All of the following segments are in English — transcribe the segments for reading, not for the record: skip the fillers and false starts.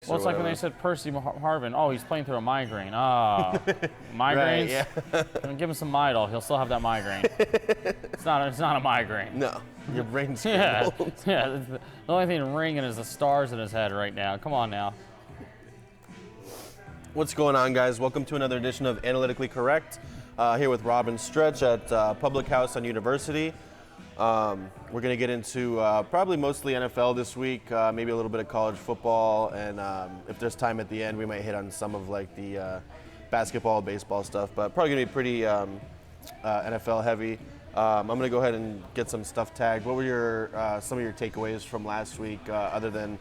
Well, it's like when they said Percy Harvin, oh, he's playing through a migraine. Ah, migraines? Right, yeah. Give him some Midol. He'll still have that migraine. It's not a migraine. No, your brain's Yeah, scrambled. yeah. The only thing ringing is the stars in his head right now. Come on now. What's going on, guys? Welcome to another edition of Analytically Correct. Here with Rob and Stretch at Public House on University. We're going to get into probably mostly NFL this week, maybe a little bit of college football, and if there's time at the end, we might hit on some of like the basketball, baseball stuff, but probably going to be pretty NFL heavy. I'm going to go ahead and get some stuff tagged. What were your some of your takeaways from last week, other than,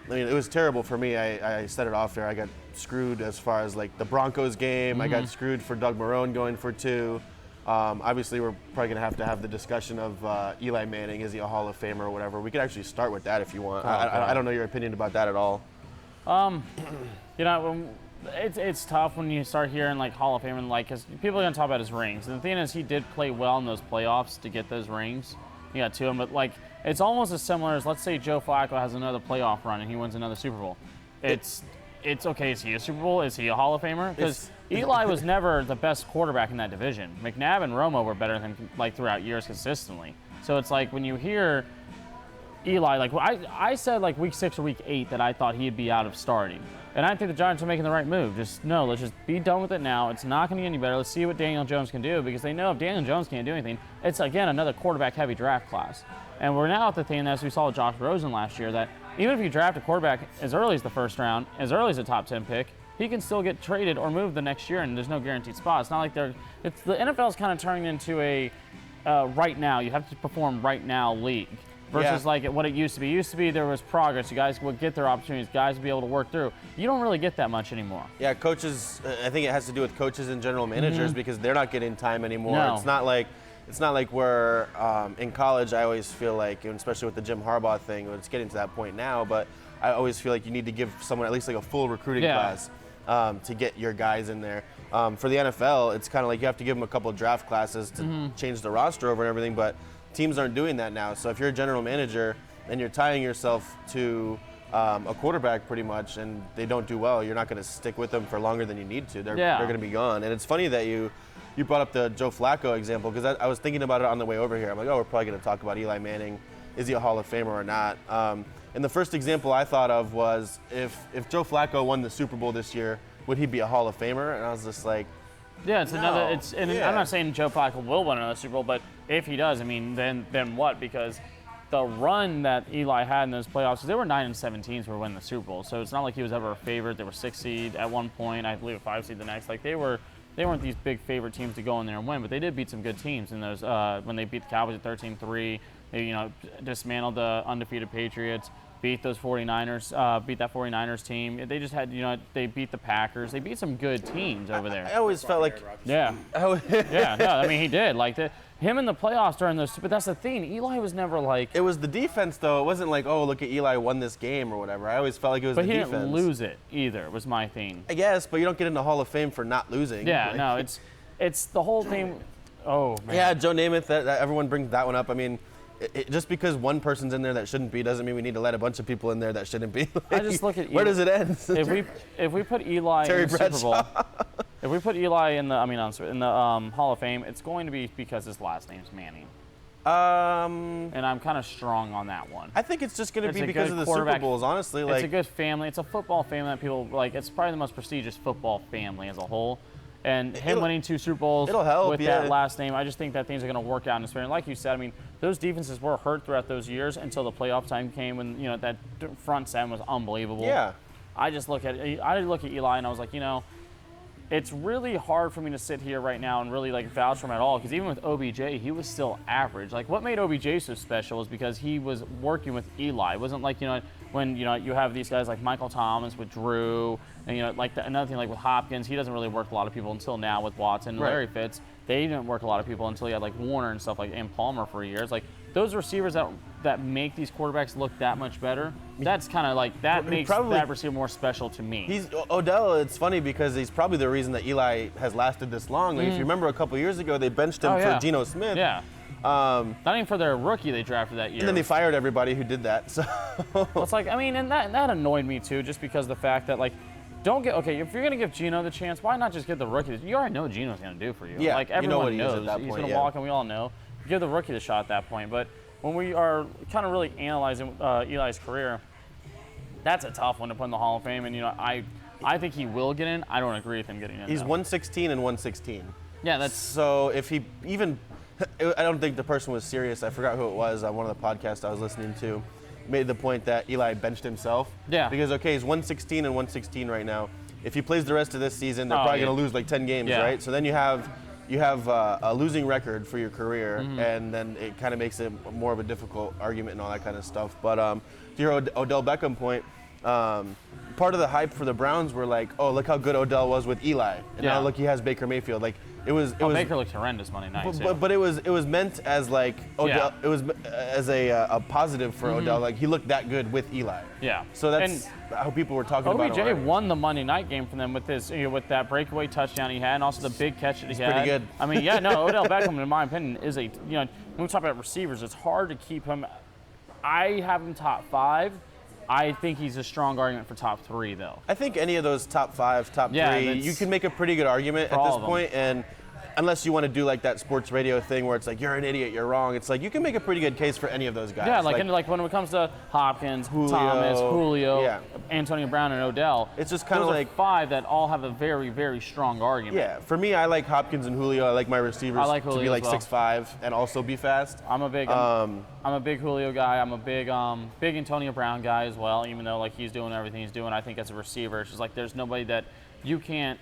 I mean, it was terrible for me. I said it off there. I got screwed as far as like the Broncos game. I got screwed for Doug Marrone going for 2. Obviously, we're probably going to have the discussion of Eli Manning. Is he a Hall of Famer or whatever? We could actually start with that if you want. I don't know your opinion about that at all. You know, it's tough when you start hearing like Hall of Fame and like, because people are going to talk about his rings. And the thing is, he did play well in those playoffs to get those rings. He got 2 of them, but like, it's almost as similar as, let's say Joe Flacco has another playoff run and he wins another Super Bowl. It's okay. Is he a Super Bowl? Is he a Hall of Famer? Because Eli was never the best quarterback in that division. McNabb and Romo were better than like throughout years consistently. So it's like when you hear Eli, like I said like week 6 or week 8 that I thought he'd be out of starting. And I think the Giants are making the right move. Let's just be done with it now. It's not going to get any better. Let's see what Daniel Jones can do, because they know if Daniel Jones can't do anything, it's again another quarterback-heavy draft class. And we're now at the thing, as we saw with Josh Rosen last year, that even if you draft a quarterback as early as the first round, as early as a top 10 pick, he can still get traded or moved the next year, and there's no guaranteed spot. It's not like the NFL is kind of turning into a right now. You have to perform right now league. Versus like what it used to be. It used to be there was progress. You guys would get their opportunities. Guys would be able to work through. You don't really get that much anymore. Yeah, coaches. I think it has to do with coaches and general managers because they're not getting time anymore. No. It's not like we're in college. I always feel like, and especially with the Jim Harbaugh thing, it's getting to that point now. But I always feel like you need to give someone at least like a full recruiting class to get your guys in there. For the NFL, it's kind of like you have to give them a couple of draft classes to change the roster over and everything. But teams aren't doing that now. So if you're a general manager and you're tying yourself to a quarterback pretty much, and they don't do well, you're not going to stick with them for longer than you need to. They're going to be gone. And it's funny that you brought up the Joe Flacco example, because I was thinking about it on the way over here. I'm like, oh, we're probably going to talk about Eli Manning. Is he a Hall of Famer or not? And the first example I thought of was if Joe Flacco won the Super Bowl this year, would he be a Hall of Famer? And I was just like, yeah, it's no. another. I'm not saying Joe Flacco will win another Super Bowl, but if he does, I mean, then what? Because the run that Eli had in those playoffs, they were 9-7 teams who were winning the Super Bowl. So it's not like he was ever a favorite. They were 6 seed at one point, I believe a 5 seed the next. Like they weren't these big favorite teams to go in there and win, but they did beat some good teams in those. When they beat the Cowboys at 13-3, they dismantled the undefeated Patriots. Beat those 49ers, beat that 49ers team. They just had, they beat the Packers. They beat some good teams over there. I always felt like, he did. Like him in the playoffs during those, but that's the thing. Eli was never like. It was the defense though. It wasn't like, oh, look at Eli won this game or whatever. I always felt like it was the defense. But he didn't lose it either. Was my thing. I guess, but you don't get into Hall of Fame for not losing. Yeah, no, it's the whole thing. Oh man. Yeah, Joe Namath. That everyone brings that one up. I mean. Just because one person's in there that shouldn't be doesn't mean we need to let a bunch of people in there that shouldn't be. I just look at Eli. Where does it end? If we put Eli in the Super Bowl, if we put Eli in the Hall of Fame, it's going to be because his last name's Manning. And I'm kind of strong on that one. I think it's just going to be because of the Super Bowls, honestly. It's a good family. It's a football family that people like. It's probably the most prestigious football family as a whole. And him winning 2 Super Bowls with that last name, I just think that things are going to work out in his favor. And like you said, I mean, those defenses were hurt throughout those years until the playoff time came when, that front seven was unbelievable. Yeah. I look at Eli and I was like, it's really hard for me to sit here right now and really like vouch for him at all, because even with OBJ, he was still average. Like what made OBJ so special is because he was working with Eli. It wasn't like, when you have these guys like Michael Thomas with Drew, and another thing like with Hopkins, he doesn't really work with a lot of people until now with Watson and Larry Fitz. They didn't work a lot of people until you had like Warner and stuff and Palmer for years. Like those receivers that make these quarterbacks look that much better, that's kind of like that makes that receiver more special to me. Odell. It's funny because he's probably the reason that Eli has lasted this long. Like if you remember a couple years ago, they benched him for Geno Smith. Yeah. Not even for their rookie they drafted that year. And then they fired everybody who did that. So well, it's like, I mean, and that annoyed me too, just because the fact that like, okay, if you're gonna give Geno the chance, why not just give the rookie? You already know what Geno's gonna do for you. Yeah, like everyone what he knows is at that he's point, gonna walk, and we all know. Give the rookie the shot at that point. But when we are kind of really analyzing Eli's career, that's a tough one to put in the Hall of Fame. And I think he will get in. I don't agree with him getting in. He's though. 116 and 116. Yeah, that's so. If he even, I don't think the person was serious. I forgot who it was on one of the podcasts I was listening to. Made the point that Eli benched himself. Yeah. Because okay, he's 116 and 116 right now. If he plays the rest of this season, they're probably going to lose like 10 games, right? So then you have a losing record for your career, and then it kind of makes it more of a difficult argument and all that kind of stuff. But to your Odell Beckham point, part of the hype for the Browns were like, oh, look how good Odell was with Eli, and now look, he has Baker Mayfield. Like Baker looked horrendous Monday night. But it was meant as like Odell. It was as a positive for Odell. Like he looked that good with Eli. Yeah. So that's how people were talking about it. OBJ won the Monday night game for them with with that breakaway touchdown he had, and also the big catch that he had. Pretty good. I mean, Odell Beckham, in my opinion, is when we talk about receivers, it's hard to keep him. I have him top 5. I think he's a strong argument for top 3, though. I think any of those top 5, top 3, you can make a pretty good argument at this point, and unless you want to do like that sports radio thing where it's like, you're an idiot, you're wrong. It's like, you can make a pretty good case for any of those guys. Yeah, like when it comes to Hopkins, Thomas, Julio, Antonio Brown, and Odell. It's just kind of like 5 that all have a very, very strong argument. Yeah, for me, I like Hopkins and Julio. I like my receivers to be like 6'5" and also be fast. I'm a big Julio guy. I'm a big Antonio Brown guy as well, even though like he's doing everything he's doing. I think as a receiver, it's just like there's nobody that you can't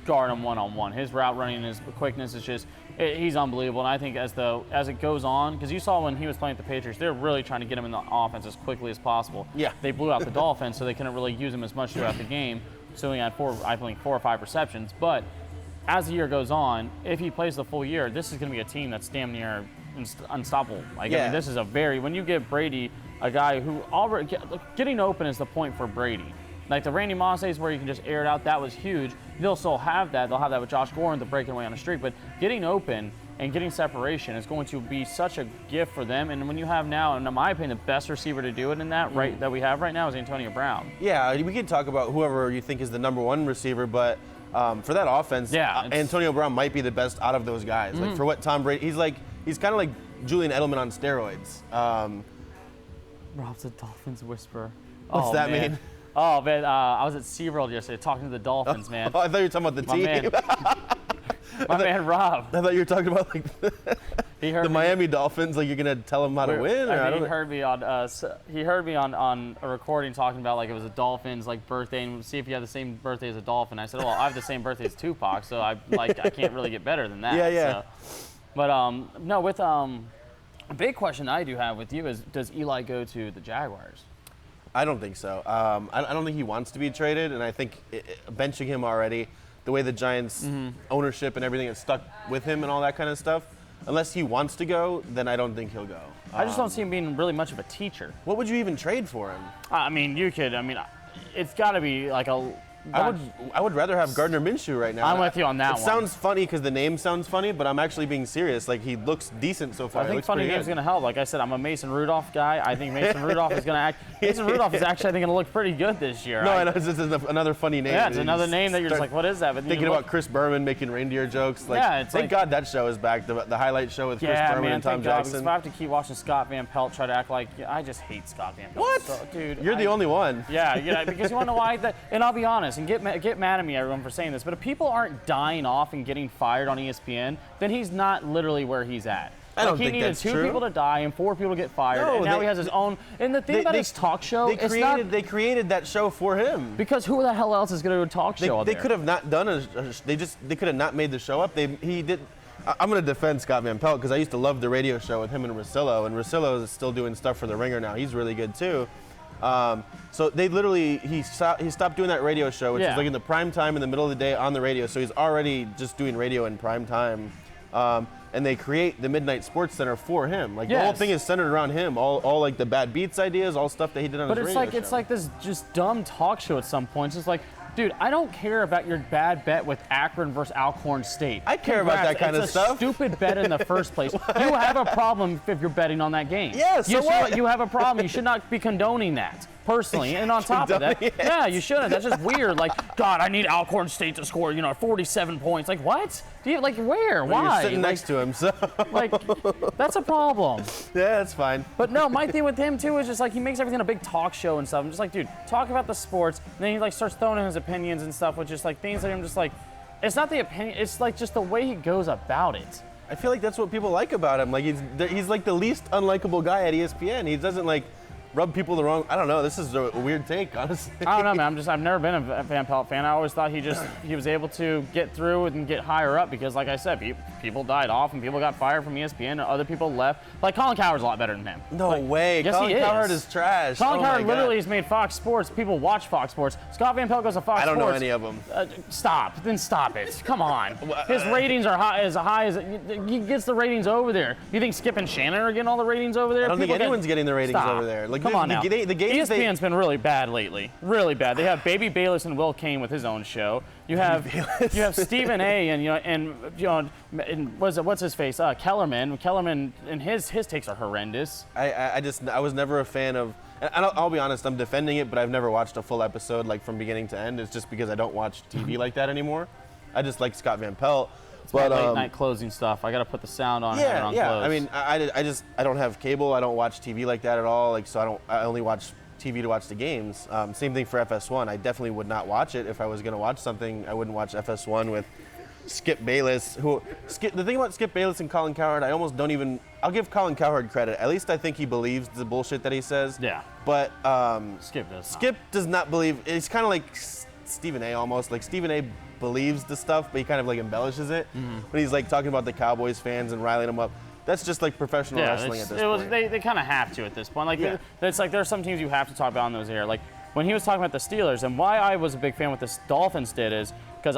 guard him one-on-one. His route running and his quickness is just, he's unbelievable. And I think as it goes on, because you saw when he was playing with the Patriots, they're really trying to get him in the offense as quickly as possible. Yeah. They blew out the Dolphins, so they couldn't really use him as much throughout the game. So he had 4 or 5 receptions. But as the year goes on, if he plays the full year, this is going to be a team that's damn near unstoppable. I mean, this is when you give Brady a guy who already, getting open is the point for Brady. Like the Randy Mosses where you can just air it out, that was huge. They'll still have that. They'll have that with Josh Gordon, the breaking away on the streak. But getting open and getting separation is going to be such a gift for them. And when you have now, in my opinion, the best receiver to do it in that that we have right now is Antonio Brown. Yeah, we can talk about whoever you think is the number 1 receiver, but for that offense, Antonio Brown might be the best out of those guys. Like for what Tom Brady, he's kind of like Julian Edelman on steroids. Rob's a Dolphins whisperer. What's that mean? Oh, man, I was at SeaWorld yesterday talking to the Dolphins, man. Oh, I thought you were talking about the team. My man Rob. I thought you were talking about like the Miami Dolphins. Like you're gonna tell them how to win. He heard me on a recording talking about like it was a Dolphins like birthday and see if you had the same birthday as a Dolphin. I said, well, I have the same birthday as Tupac, so I can't really get better than that. Yeah. So. But no, with a big question I do have with you is, does Eli go to the Jaguars? I don't think so. I don't think he wants to be traded, and I think benching him already, the way the Giants' ownership and everything is stuck with him and all that kind of stuff, unless he wants to go, then I don't think he'll go. I just don't see him being really much of a teacher. What would you even trade for him? It's got to be like a... I would rather have Gardner Minshew right now. I'm with you on that one. It sounds funny because the name sounds funny, but I'm actually being serious. Like, he looks decent so far. I think funny name's going to help. Like I said, I'm a Mason Rudolph guy. I think Mason Rudolph is going to act... Mason Rudolph is actually, I think, going to look pretty good this year. No, I know. It's just another funny name. Yeah, it's another name that you're just like, what is that? But thinking about Chris Berman making reindeer jokes. Like, thank God that show is back. The highlight show with Chris Berman and Tom Jackson. If I have to keep watching Scott Van Pelt try to act like... I just hate Scott Van Pelt. What? So, dude, you're the only one. Yeah, because you want to know why? And I'll be honest, and get mad at me, everyone, for saying this, but if people aren't dying off and getting fired on ESPN, then he's not literally where he's at. I don't think that's true. He needed 2 people to die and 4 people to get fired, and now he has his own. And the thing about his talk show, they created that show for him. Because who the hell else is going to do a talk show? They could have not done they could have not made the show up. He did. I'm going to defend Scott Van Pelt because I used to love the radio show with him and Russillo, and Russillo is still doing stuff for The Ringer now. He's really good too. So they literally, he stopped doing that radio show, which is like in the prime time in the middle of the day on the radio. So he's already just doing radio in prime time. And they create the Midnight Sports Center for him. Like the whole thing is centered around him. All like the Bad Beats ideas, all stuff that he did on his radio show. But it's like this just dumb talk show at some points. It's like, Dude, I don't care about your bad bet with Akron versus Alcorn State. I care about that kind of stuff. It's a stupid bet in the first place. You have a problem if you're betting on that game. Yeah, so what? You have a problem. You should not be condoning that. Personally, and on top of that, yeah, you shouldn't. That's just weird. Like, God, I need Alcorn State to score, 47 points. Like, what? Do you where? Well, why? You're sitting next to him, so like, that's a problem. Yeah, that's fine. But no, my thing with him too is just like he makes everything a big talk show and stuff. I'm just like, dude, talk about the sports. And then he like starts throwing in his opinions and stuff, with just like things that I'm just like, it's not the opinion. It's like just the way he goes about it. I feel like that's what people like about him. Like he's like the least unlikable guy at ESPN. He doesn't like rub people the wrong. I don't know. This is a weird take, honestly. I don't know, man. I've never been a Van Pelt fan. I always thought he was able to get through and get higher up because, like I said, people died off and people got fired from ESPN and other people left. Like Colin Cowherd's a lot better than him. No way. Yes, Colin he is. Cowherd is trash. Colin Cowherd literally has made Fox Sports. People watch Fox Sports. Scott Van Pelt goes to Fox Sports. I don't know any of them. Stop. Then stop it. Come on. His ratings are high as he gets the ratings over there. You think Skip and Shannon are getting all the ratings over there? I don't think anyone's getting the ratings over there. Like, come on now. ESPN's been really bad lately. Really bad. They have Baby Bayless and Will Kane with his own show. You have Stephen A. and what's his face? Kellerman. Kellerman and his takes are horrendous. I was never a fan of. And I'll be honest, I'm defending it, but I've never watched a full episode like from beginning to end. It's just because I don't watch TV like that anymore. I just like Scott Van Pelt. But late night closing stuff. I got to put the sound on. Yeah. Close. I mean, I don't have cable. I don't watch TV like that at all. Like, so I only watch TV to watch the games. Same thing for FS1. I definitely would not watch it if I was going to watch something. I wouldn't watch FS1 with Skip Bayless. The thing about Skip Bayless and Colin Cowherd, I almost don't even. I'll give Colin Cowherd credit. At least I think he believes the bullshit that he says. Yeah. But Skip does not believe. He's kind of like Stephen A. almost. Like Stephen A. believes the stuff, but he kind of like embellishes it when he's like talking about the Cowboys fans and riling them up. That's just like professional wrestling at this point. They kind of have to at this point. Like it's like there's some teams you have to talk about in those areas. Like when he was talking about the Steelers and why I was a big fan what the Dolphins did is because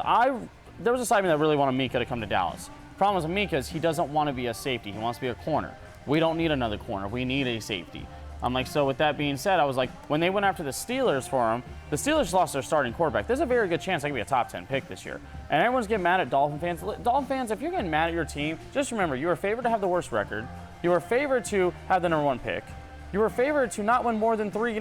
there was a side of me that really wanted Mika to come to Dallas. Problem is with Mika is he doesn't want to be a safety. He wants to be a corner. We don't need another corner. We need a safety. I'm like, so with that being said, I was like, when they went after the Steelers for him, the Steelers lost their starting quarterback. There's a very good chance I could be a top 10 pick this year. And everyone's getting mad at Dolphin fans. Dolphin fans, if you're getting mad at your team, just remember, you were favored to have the worst record. You were favored to have the #1 pick. You were favored to not win more than 3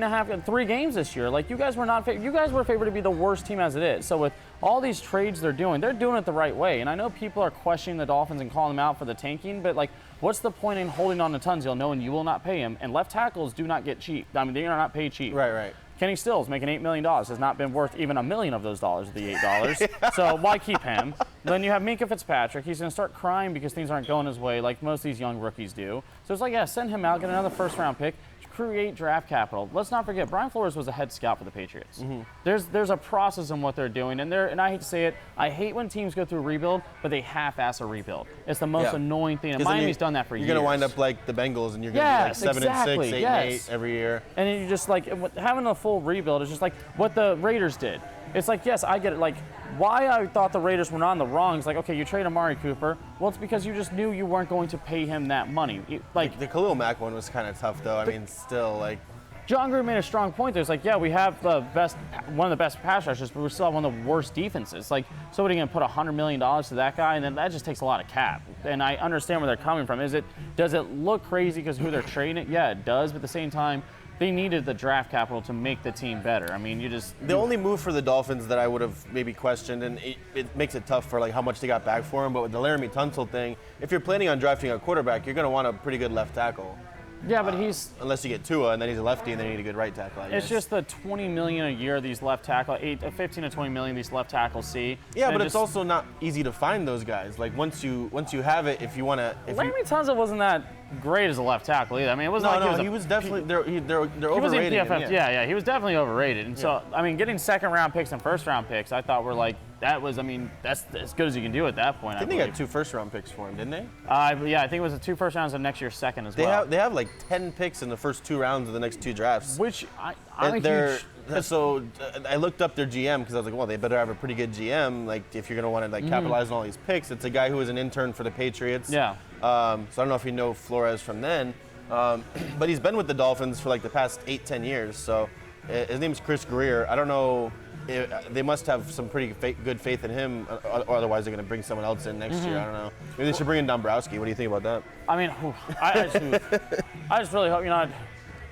games this year. Like, you guys were favored to be the worst team as it is. So with all these trades they're doing it the right way. And I know people are questioning the Dolphins and calling them out for the tanking, but like, what's the point in holding on to Tunsil knowing you will not pay him? And left tackles do not get cheap. I mean, they are not paid cheap. Right. Kenny Stills making $8 million has not been worth even $1 million of those dollars, the $8. So why keep him? Then you have Minka Fitzpatrick. He's going to start crying because things aren't going his way like most of these young rookies do. So it's like, yeah, send him out, get another first-round pick, create draft capital. Let's not forget, Brian Flores was a head scout for the Patriots. There's a process in what they're doing, and I hate to say it, I hate when teams go through rebuild, but they half-ass a rebuild. It's the most annoying thing, and Miami's done that for years. You're going to wind up like the Bengals, and you're going to be like 7-6, 8-8 every year. And you're just like, having a full rebuild is just like what the Raiders did. It's like, yes, I get it. Like, why I thought the Raiders were not on the wrong is like, okay, you trade Amari Cooper. Well, it's because you just knew you weren't going to pay him that money. Like the Khalil Mack one was kind of tough, though. I mean, still, like. John Gruden made a strong point there. It's like, yeah, we have one of the best pass rushers, but we still have one of the worst defenses. Like, so what are you going to put $100 million to that guy? And then that just takes a lot of cap. And I understand where they're coming from. Does it look crazy because who they're trading? Yeah, it does. But at the same time, they needed the draft capital to make the team better. I mean, the only move for the Dolphins that I would have maybe questioned, and it makes it tough for like how much they got back for him, but with the Laramie Tunsil thing, if you're planning on drafting a quarterback, you're going to want a pretty good left tackle. Yeah, but unless you get Tua, and then he's a lefty, and then you need a good right tackle. It's just the $20 million a year these left tackle, 15 to 20 million these left tackles see. Yeah, but it's also not easy to find those guys. Like once you have it, if you want to. Laramie Tunsil wasn't that great as a left tackle either. I mean, it wasn't he was definitely they're overrated. He was in PFF. Yeah, he was definitely overrated. And so, I mean, getting second-round picks and first-round picks, I thought were like that's as good as you can do at that point. I think they got 2 first-round picks for him, didn't they? Yeah, I think it was the 2 first rounds and next year's second as well. They have like 10 picks in the first 2 rounds of the next 2 drafts. Which So I looked up their GM because I was like, well, they better have a pretty good GM. Like if you're gonna want to like capitalize on all these picks, it's a guy who was an intern for the Patriots. Yeah. So I don't know if you know Flores from then, but he's been with the Dolphins for like the past 8-10 years. So his name's Chris Greer. I don't know they must have some pretty good faith in him, or otherwise they're going to bring someone else in next year. I don't know. Maybe they should bring in Dombrowski. What do you think about that? I mean, I just really hope,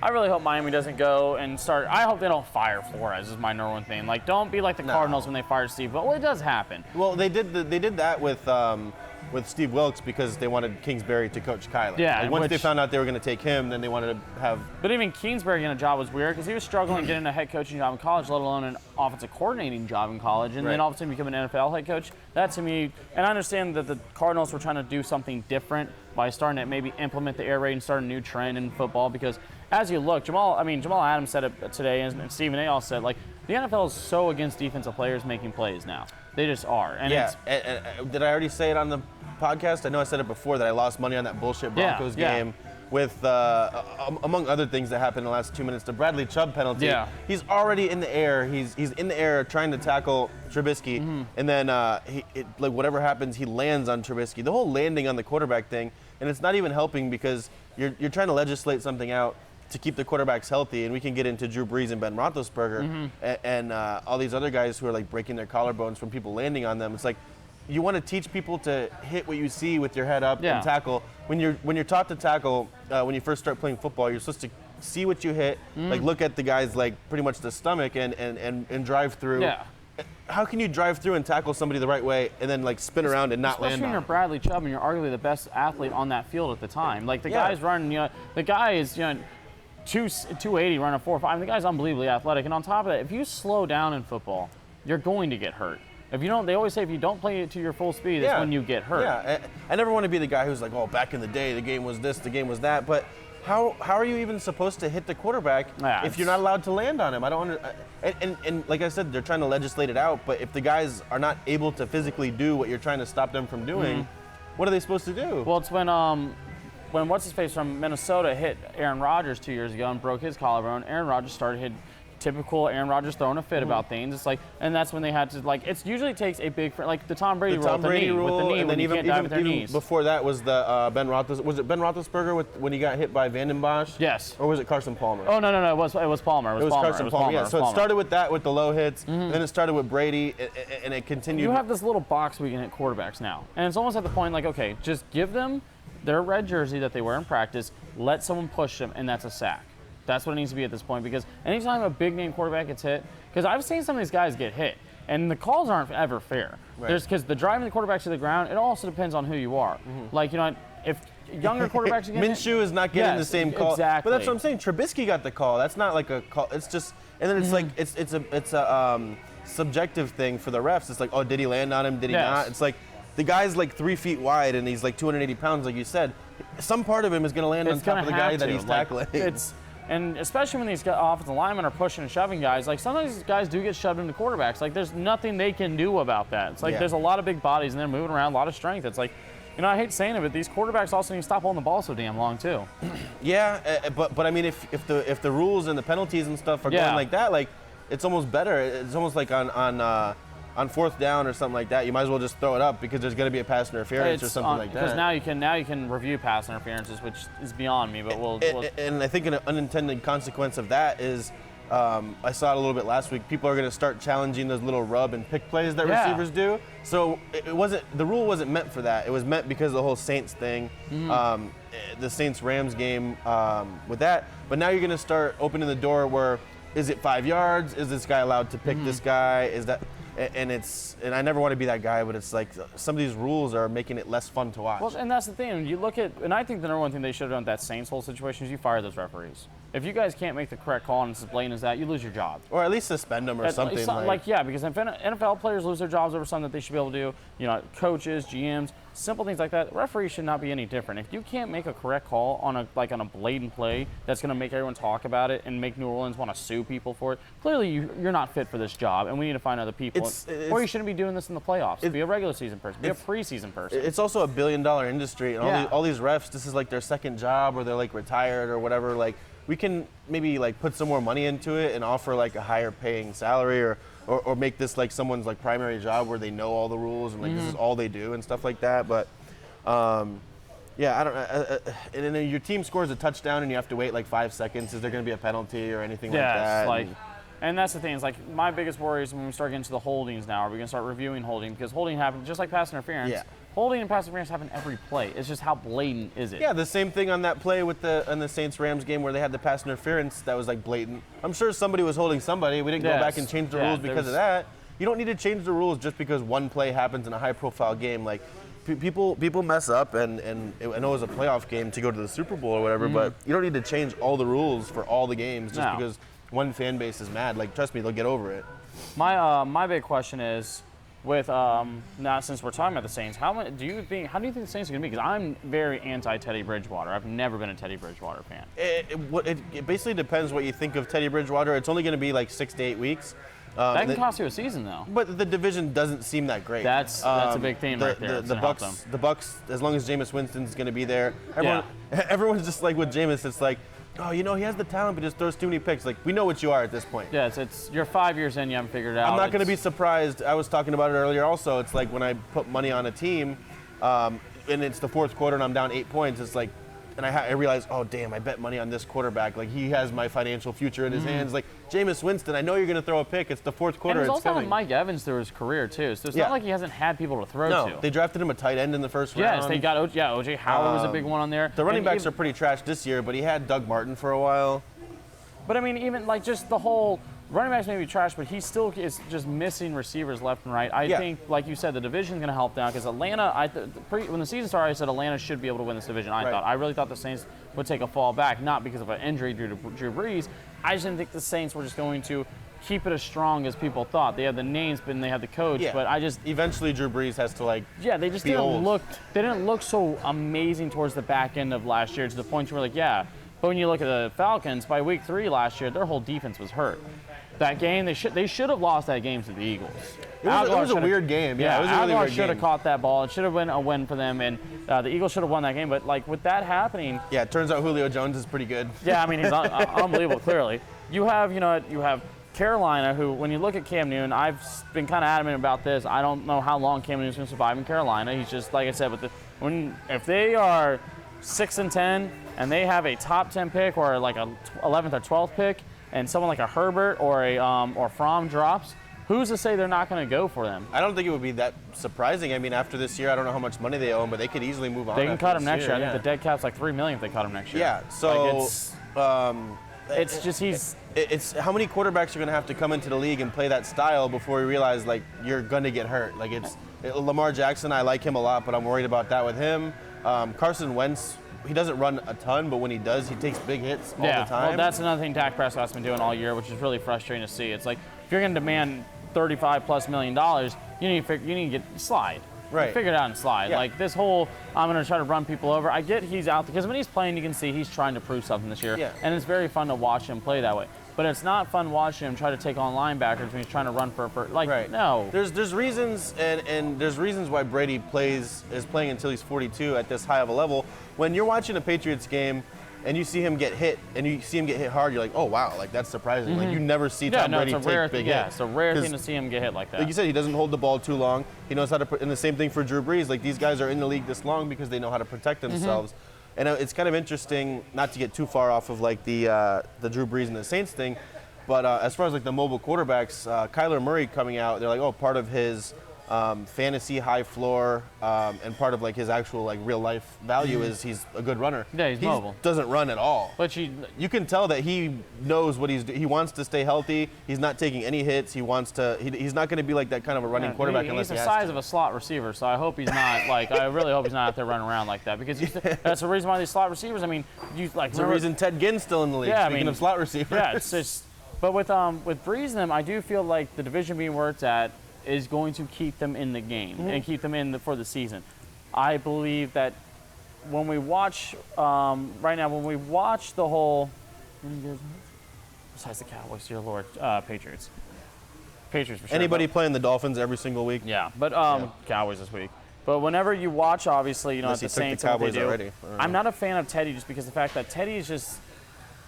I really hope Miami doesn't go and start. I hope they don't fire Flores. Is my number one thing. Like, don't be like the Cardinals when they fired Steve. But it does happen. Well, they did that with Steve Wilkes because they wanted Kingsbury to coach Kyler. Yeah. Like, once they found out they were going to take him, then they wanted to have. But even Kingsbury getting a job was weird because he was struggling getting a head coaching job in college, let alone an offensive coordinating job in college, and then all of a sudden become an NFL head coach. That to me, and I understand that the Cardinals were trying to do something different by starting to maybe implement the air raid and start a new trend in football because. As you look, Jamal Adams said it today, and Stephen A. also said, like, the NFL is so against defensive players making plays now. They just are. And did I already say it on the podcast? I know I said it before that I lost money on that bullshit Broncos game with, among other things that happened in the last 2 minutes, the Bradley Chubb penalty. Yeah. He's already in the air. He's in the air trying to tackle Trubisky, and then whatever happens, he lands on Trubisky. The whole landing on the quarterback thing, and it's not even helping because you're trying to legislate something out to keep the quarterbacks healthy, and we can get into Drew Brees and Ben Roethlisberger and all these other guys who are like breaking their collarbones from people landing on them. It's like you want to teach people to hit what you see with your head up and tackle. When you're taught to tackle, when you first start playing football, you're supposed to see what you hit, like look at the guys like pretty much the stomach and drive through. Yeah. How can you drive through and tackle somebody the right way and then like spin around and not Especially land when on you're them? Bradley Chubb and you're arguably the best athlete on that field at the time. Like the guy's running, the guy is 280 running 4.5. The guy's unbelievably athletic. And on top of that, if you slow down in football, you're going to get hurt. If you don't, they always say if you don't play it to your full speed, that's when you get hurt. Yeah, I never want to be the guy who's like, oh, back in the day, the game was this, the game was that. But how are you even supposed to hit the quarterback if you're not allowed to land on him? I don't and like I said, they're trying to legislate it out. But if the guys are not able to physically do what you're trying to stop them from doing, what are they supposed to do? Well, it's when what's-his-face from Minnesota hit Aaron Rodgers 2 years ago and broke his collarbone, Aaron Rodgers started hitting typical Aaron Rodgers throwing a fit about things. It's like, and that's when they had to it usually takes a big, like the Tom Brady rule with the knee, and then even even before that was the Ben Roethlisberger. Was it Ben Roethlisberger when he got hit by Vanden Bosch? Yes. Or was it Carson Palmer? Oh no, it was Palmer. It was Carson Palmer. Yeah. So it started with that, with the low hits, and then it started with Brady, and it continued. You have this little box we can hit quarterbacks now, and it's almost at the point like, okay, just give them their red jersey that they wear in practice, let someone push them, and that's a sack. That's what it needs to be at this point, because anytime a big-name quarterback gets hit, because I've seen some of these guys get hit, and the calls aren't ever fair. Right. Because the driving the quarterback to the ground, it also depends on who you are. Like, if younger quarterbacks get Minshew is not getting the same call. Exactly. But that's what I'm saying. Trubisky got the call. That's not like a call. It's just, and then it's like it's a subjective thing for the refs. It's like, oh, did he land on him? Did he not? It's like the guy's like 3 feet wide and he's like 280 pounds, like you said. Some part of him is going to land on top of the guy that he's tackling. And especially when these offensive linemen are pushing and shoving guys, like sometimes these guys do get shoved into quarterbacks. Like there's nothing they can do about that. It's like there's a lot of big bodies and they're moving around, a lot of strength. It's like, I hate saying it, but these quarterbacks also need to stop holding the ball so damn long too. Yeah, but I mean, if the rules and the penalties and stuff are going like that, like it's almost better. It's almost like on fourth down or something like that, you might as well just throw it up because there's going to be a pass interference or something like that. Because now you can review pass interferences, which is beyond me. But we'll and I think an unintended consequence of that is, I saw it a little bit last week. People are going to start challenging those little rub and pick plays that receivers do. So the rule wasn't meant for that. It was meant because of the whole Saints thing, the Saints-Rams game with that. But now you're going to start opening the door where, is it 5 yards? Is this guy allowed to pick this guy? Is that? And I never want to be that guy, but it's like some of these rules are making it less fun to watch. Well, and that's the thing. You look at, and I think the number one thing they should have done with that Saints whole situation is you fire those referees. If you guys can't make the correct call and it's as blatant as that, you lose your job. Or at least suspend them or something. Because if NFL players lose their jobs over something that they should be able to do, coaches, GMs, simple things like that, referees should not be any different. If you can't make a correct call on a blatant play that's going to make everyone talk about it and make New Orleans want to sue people for it, clearly you're not fit for this job, and we need to find other people. Or you shouldn't be doing this in the playoffs. Be a regular season person. Be a preseason person. It's also $1 billion industry, and all these refs, this is like their second job, or they're like retired or whatever. Like, we can maybe like put some more money into it and offer like a higher paying salary, or make this like someone's like primary job where they know all the rules and like this is all they do and stuff like that. But I don't know. And then your team scores a touchdown and you have to wait like 5 seconds. Is there going to be a penalty or anything like that? And that's the thing. Is like my biggest worry is when we start getting to the holdings now. Are we going to start reviewing holding? Because holding happens just like pass interference. Yeah. Holding and pass interference happen every play. It's just how blatant is it? Yeah, the same thing on that play with the Saints-Rams game where they had the pass interference that was like blatant. I'm sure somebody was holding somebody. We didn't go back and change the rules because of that. You don't need to change the rules just because one play happens in a high-profile game. Like people mess up, and I know it was a playoff game to go to the Super Bowl or whatever, but you don't need to change all the rules for all the games just because one fan base is mad. Like, trust me, they'll get over it. My big question is, with now since we're talking about the Saints, how do you think the Saints are going to be? Because I'm very anti Teddy Bridgewater. I've never been a Teddy Bridgewater fan. It basically depends what you think of Teddy Bridgewater. It's only going to be like 6 to 8 weeks. That can cost you a season, though. But the division doesn't seem that great. That's a big theme right there. The Bucs, as long as Jameis Winston's going to be there, everyone's just like with Jameis. It's like, oh, he has the talent, but just throws too many picks. Like, we know what you are at this point. Yeah, it's you're 5 years in, you haven't figured it out. I'm not going to be surprised. I was talking about it earlier also. It's like when I put money on a team, and it's the fourth quarter and I'm down 8 points, it's like, and I realize, oh, damn, I bet money on this quarterback. Like, he has my financial future in his hands. Like, Jameis Winston, I know you're going to throw a pick. It's the fourth quarter. And it's also coming. Mike Evans through his career, too. So it's not like he hasn't had people to throw to. No, they drafted him a tight end in the first round. Yes, they got O.J. Howard was a big one on there. The running backs are pretty trash this year, but he had Doug Martin for a while. But, I mean, even, like, just the whole running backs may be trash, but he still is just missing receivers left and right. I think, like you said, the division's going to help now because Atlanta, when the season started, I said Atlanta should be able to win this division. I really thought the Saints would take a fall back, not because of an injury due to Drew Brees. I just didn't think the Saints were just going to keep it as strong as people thought. They had the names, but they had the coach. Yeah. But I just eventually Drew Brees has to they just didn't look. They didn't look so amazing towards the back end of last year to the point where But when you look at the Falcons, by week 3 last year, their whole defense was hurt. That game, they should have lost that game to the Eagles. It was a weird game. Yeah, it was a really weird game. Should have caught that ball. It should have been a win for them, and the Eagles should have won that game. But like with that happening, it turns out Julio Jones is pretty good. Yeah, I mean he's unbelievable. Clearly, you have Carolina, who when you look at Cam Newton, I've been kind of adamant about this. I don't know how long Cam Newton's going to survive in Carolina. He's just like I said, if they are 6-10 and they have a top 10 pick or like a 11th or 12th pick, and someone like a Herbert or or Fromm drops, who's to say they're not going to go for them? I don't think it would be that surprising. I mean, after this year, I don't know how much money they owe him, but they could easily move on. They can cut him next year. I think the dead cap's like $3 million if they cut him next year. Yeah. So it's just it's how many quarterbacks are going to have to come into the league and play that style before you realize like you're going to get hurt. Like Lamar Jackson, I like him a lot, but I'm worried about that with him. Carson Wentz. He doesn't run a ton, but when he does, he takes big hits all the time. Well, that's another thing Dak Prescott's been doing all year, which is really frustrating to see. It's like if you're going to demand $35+ million, you need to get slide. Right. Figure it out and slide. Yeah. Like this whole, I'm going to try to run people over. I get he's out because when he's playing, you can see he's trying to prove something this year, and it's very fun to watch him play that way. But it's not fun watching him try to take on linebackers when he's trying to run for no. There's reasons and there's reasons why Brady is playing until he's 42 at this high of a level. When you're watching a Patriots game and you see him get hit and you see him get hit hard, you're like, oh wow, like that's surprising. Like you never see Tom Brady take big hits. Yeah, it's a rare thing to see him get hit like that. Like you said, he doesn't hold the ball too long. He knows how to put. And the same thing for Drew Brees. Like these guys are in the league this long because they know how to protect themselves. And it's kind of interesting, not to get too far off of like the Drew Brees and the Saints thing, but as far as like the mobile quarterbacks, Kyler Murray coming out, they're like, oh, part of his fantasy high floor and part of like his actual like real life value is he's a good runner. Yeah, he's mobile. Doesn't run at all. But you can tell that he knows what he's doing. He wants to stay healthy. He's not taking any hits. He wants to. He's not going to be like that kind of a running quarterback unless he has to. He's the size of a slot receiver, so I hope he's not like. I really hope he's not out there running around like that because that's the reason why these slot receivers. I mean, It's the reason Ted Ginn's still in the league. Yeah, speaking of slot receivers. Yeah, it's just. But with Brees and them, I do feel like the division being where it's at is going to keep them in the game and keep them in for the season. I believe that when we watch right now, when we watch the whole, besides the Cowboys, dear Lord, Patriots for sure. Anybody playing the Dolphins every single week? Yeah, but Cowboys this week. But whenever you watch, obviously, at the Saints and what they do, already. I'm not a fan of Teddy just because of the fact that Teddy is just.